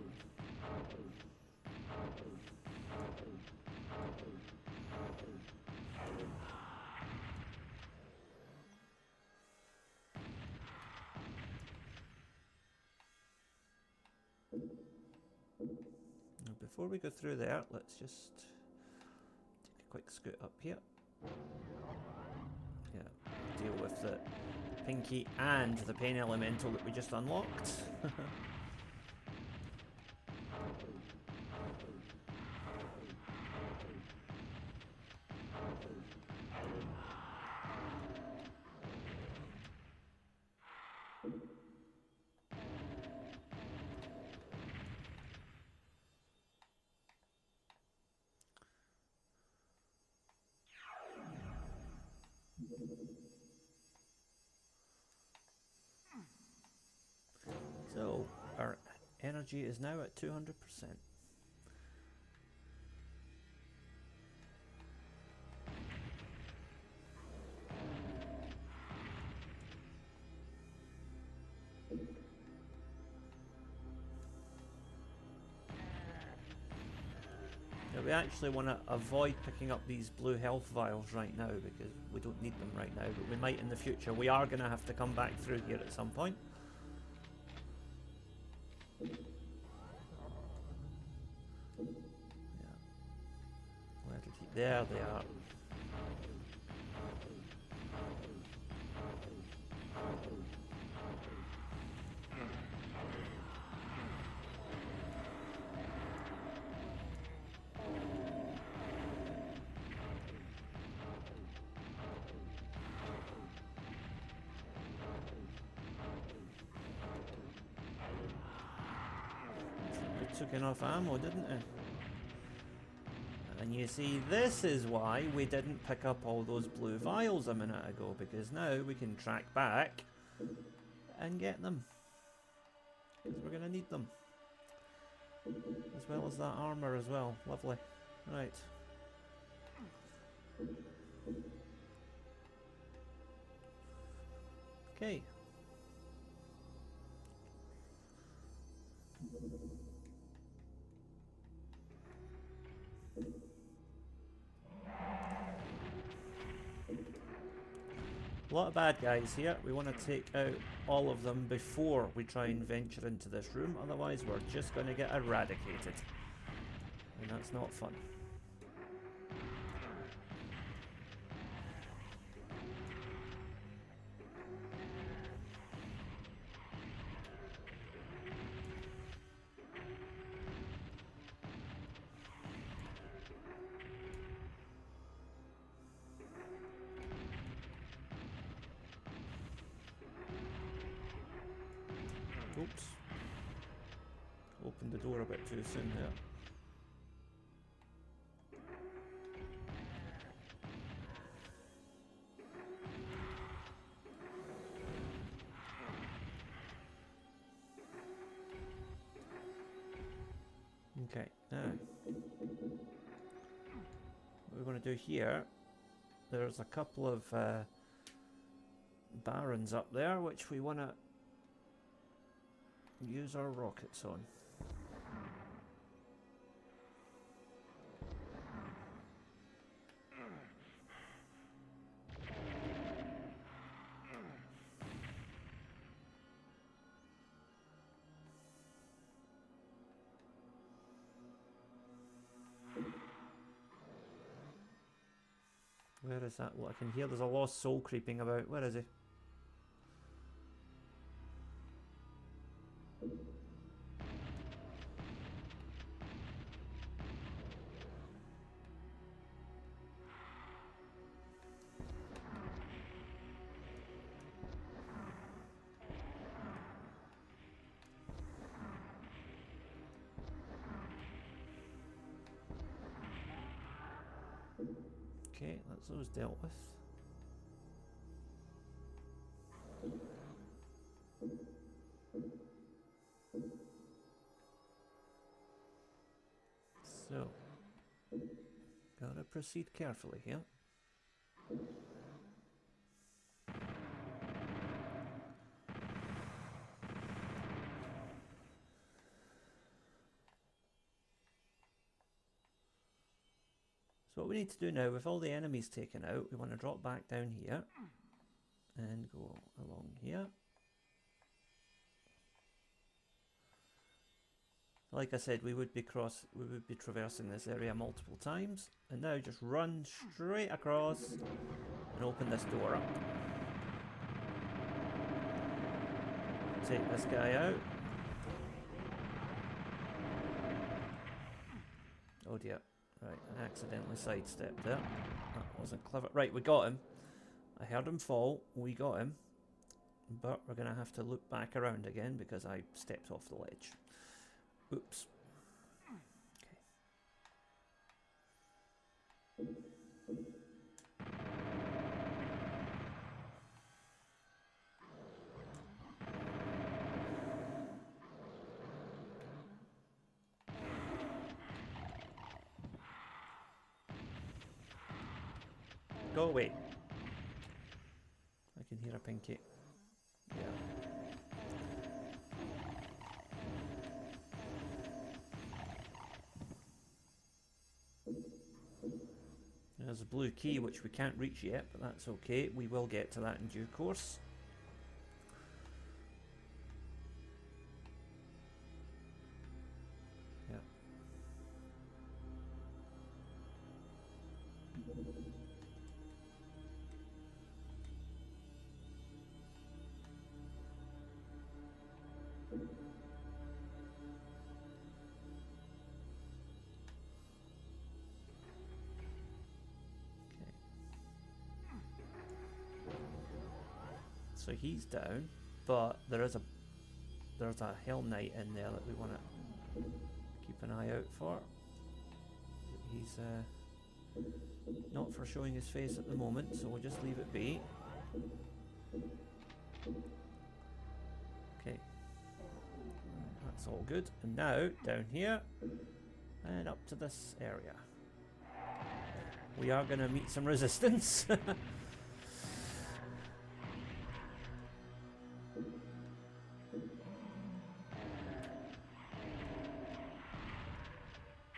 before we go through there, let's just take a quick scoot up here. Yeah, deal with the Pinky and the Pain Elemental that we just unlocked. So, our energy is now at 200%. Now we actually want to avoid picking up these blue health vials right now because we don't need them right now, but we might in the future. We are going to have to come back through here at some point. There they are. It took enough ammo, didn't it? And you see, this is why we didn't pick up all those blue vials a minute ago, because now we can track back and get them. Because we're going to need them. As well as that armour as well. Lovely. Right. Okay. A lot of bad guys here. We want to take out all of them before we try and venture into this room, otherwise we're just going to get eradicated. And that's not fun. Oops. Opened the door a bit too soon there. Okay, now what we're going to do here, there's a couple of barons up there which we want to use our rockets on. Where is that? Well, I can hear there's a lost soul creeping about. Where is he? Okay, that's those dealt with. So, gotta proceed carefully here. So what we need to do now, with all the enemies taken out, we want to drop back down here and go along here. Like I said, we would be traversing this area multiple times, and now just run straight across and open this door up. Take this guy out. Oh dear. Right, I accidentally sidestepped there. That wasn't clever. Right, we got him. I heard him fall. We got him. But we're going to have to loop back around again because I stepped off the ledge. Oops. Okay. Go away. I can hear a pinky. Yeah. There's a blue key which we can't reach yet, but that's okay. We will get to that in due course. Yeah. So he's down, but there's a Hell Knight in there that we want to keep an eye out for. He's not for showing his face at the moment, so we'll just leave it be. Okay, that's all good. And now down here and up to this area. We are going to meet some resistance.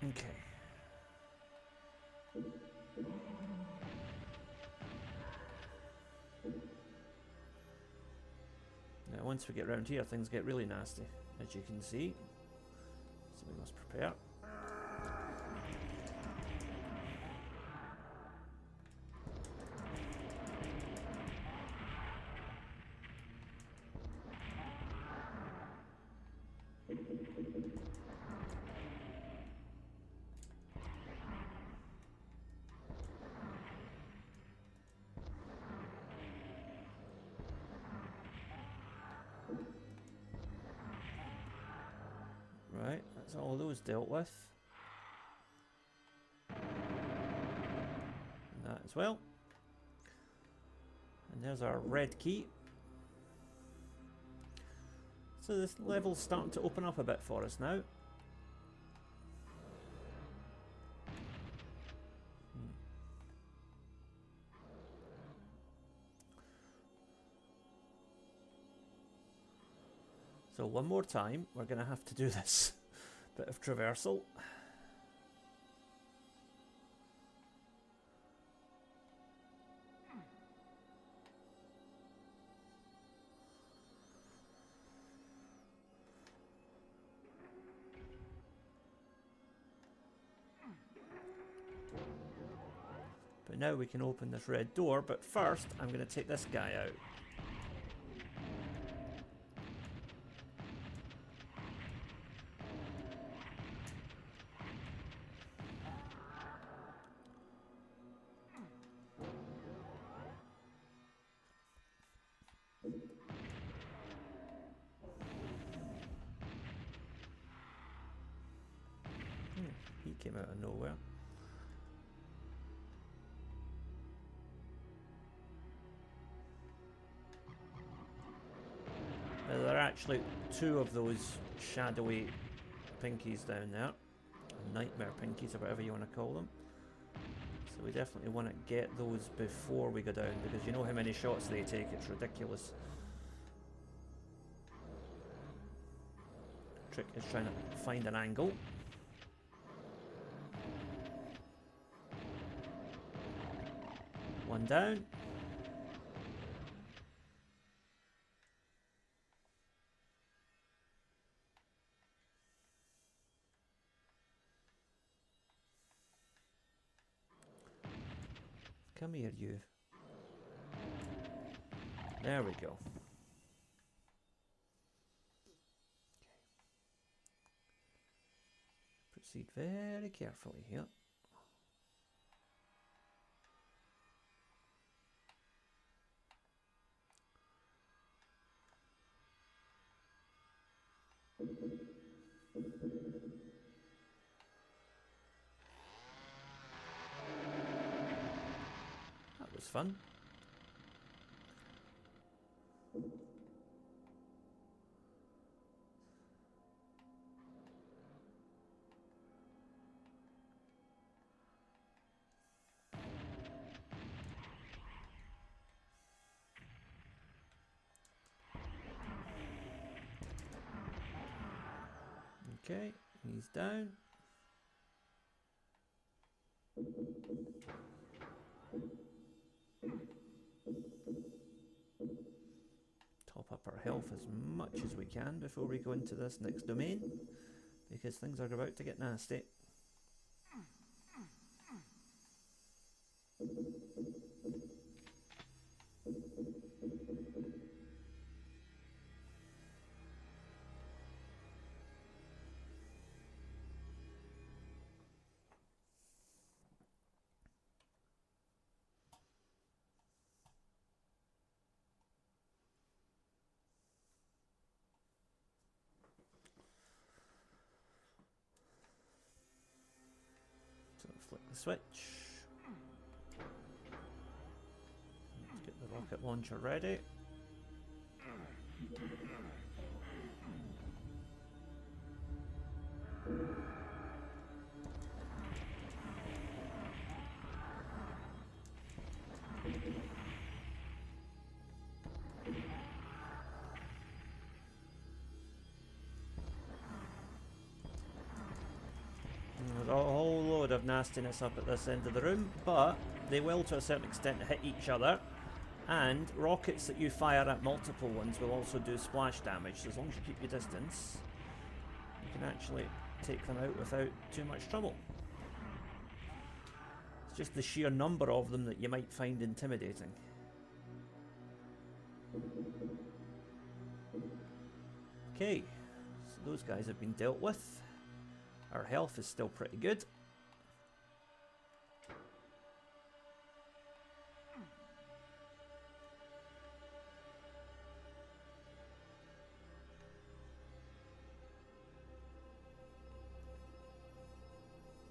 Okay. Now once we get around here, things get really nasty, as you can see. So we must prepare. Right, that's all those dealt with. And that as well. And there's our red key. So this level's starting to open up a bit for us now. So one more time, we're going to have to do this bit of traversal. But now we can open this red door, but first I'm going to take this guy out. He came out of nowhere. There are actually two of those shadowy pinkies down there. Nightmare pinkies, or whatever you want to call them. So we definitely want to get those before we go down, because you know how many shots they take, it's ridiculous. Trick is trying to find an angle. One down. Come here, you. There we go. Proceed very carefully here. That was fun. Okay, he's down. Top up our health as much as we can before we go into this next domain, because things are about to get nasty. So flick the switch. Let's get the rocket launcher ready. There's a whole load of nastiness up at this end of the room, but they will to a certain extent hit each other, and rockets that you fire at multiple ones will also do splash damage, so as long as you keep your distance, you can actually take them out without too much trouble. It's just the sheer number of them that you might find intimidating. Okay, so those guys have been dealt with. Our health is still pretty good.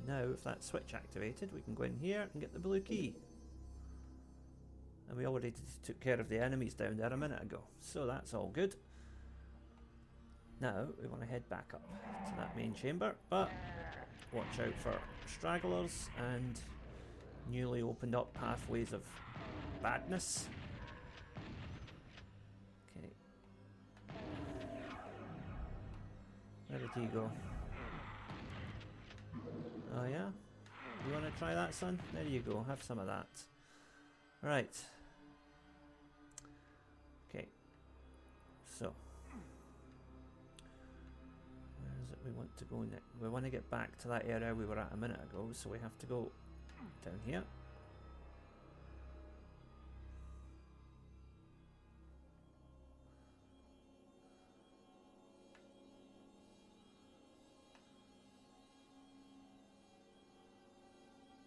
Now, if that switch activated, we can go in here and get the blue key. And we already took care of the enemies down there a minute ago, so that's all good. Now, we want to head back up to that main chamber, but watch out for stragglers and newly opened up pathways of badness. Okay. Where did he go? Oh yeah? You want to try that, son? There you go, have some of that. Right. Okay. So. Where is it we want to go next? We want to get back to that area we were at a minute ago, so we have to go down here.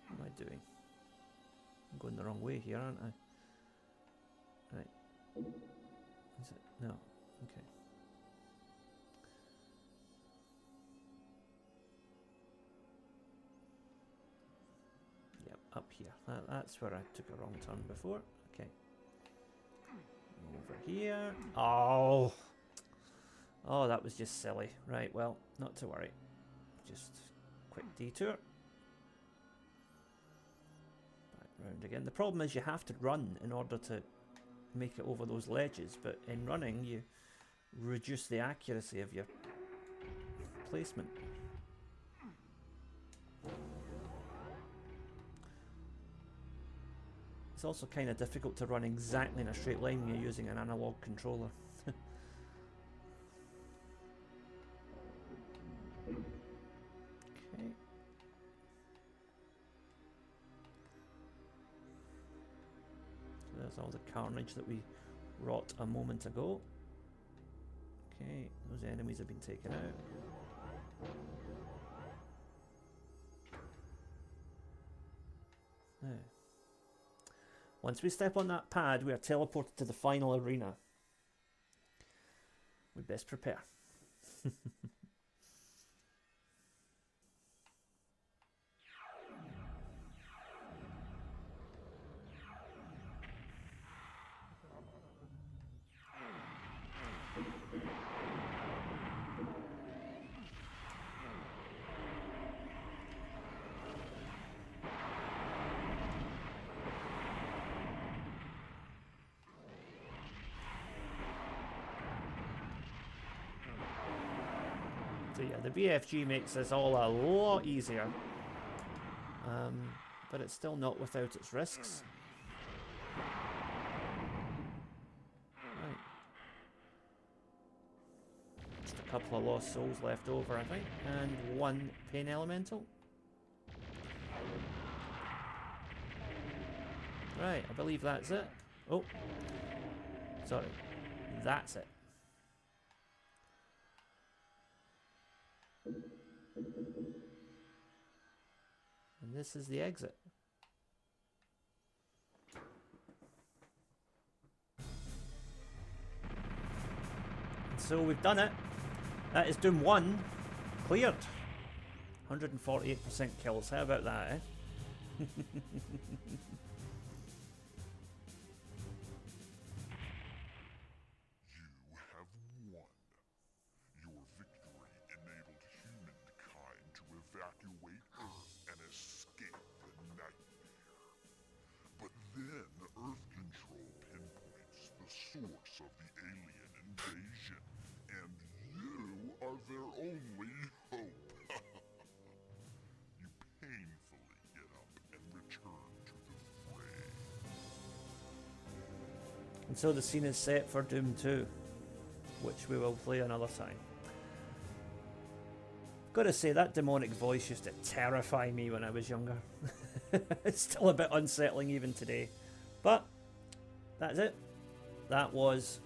What am I doing? I'm going the wrong way here, aren't I? Right. Is it? No. Okay. Yep, up here. That's where I took a wrong turn before. Okay. Over here. Oh! Oh, that was just silly. Right, well, not to worry. Just quick detour. Round again. The problem is you have to run in order to make it over those ledges, but in running you reduce the accuracy of your placement. It's also kind of difficult to run exactly in a straight line when you're using an analog controller. Okay. all the carnage that we wrought a moment ago. Okay, those enemies have been taken out. Now, once we step on that pad, we are teleported to the final arena. We best prepare. So yeah, the BFG makes this all a lot easier, but it's still not without its risks. Right. Just a couple of lost souls left over, I think, and one pain elemental. Right, I believe that's it. Oh, sorry, that's it. And this is the exit. And so we've done it. That is Doom 1 cleared. 148% kills. How about that, eh? Evacuate Earth and escape the nightmare. But then Earth Control pinpoints the source of the alien invasion, and you are their only hope. You painfully get up and return to the fray. And so the scene is set for Doom 2, which we will play another time. Gotta say, that demonic voice used to terrify me when I was younger. It's still a bit unsettling even today. But that's it. That was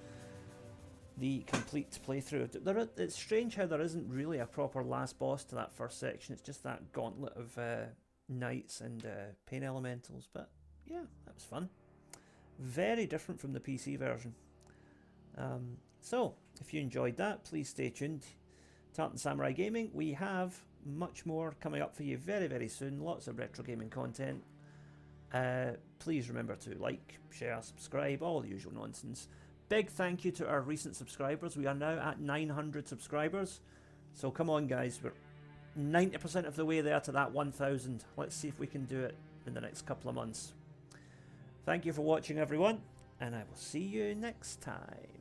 the complete playthrough. It's strange how there isn't really a proper last boss to that first section. It's just that gauntlet of knights and pain elementals. But yeah, that was fun. Very different from the PC version. So, if you enjoyed that, please stay tuned. Tartan Samurai Gaming, we have much more coming up for you very, very soon. Lots of retro gaming content. Please remember to like, share, subscribe, all the usual nonsense. Big thank you to our recent subscribers. We are now at 900 subscribers. So come on, guys. We're 90% of the way there to that 1,000. Let's see if we can do it in the next couple of months. Thank you for watching, everyone, and I will see you next time.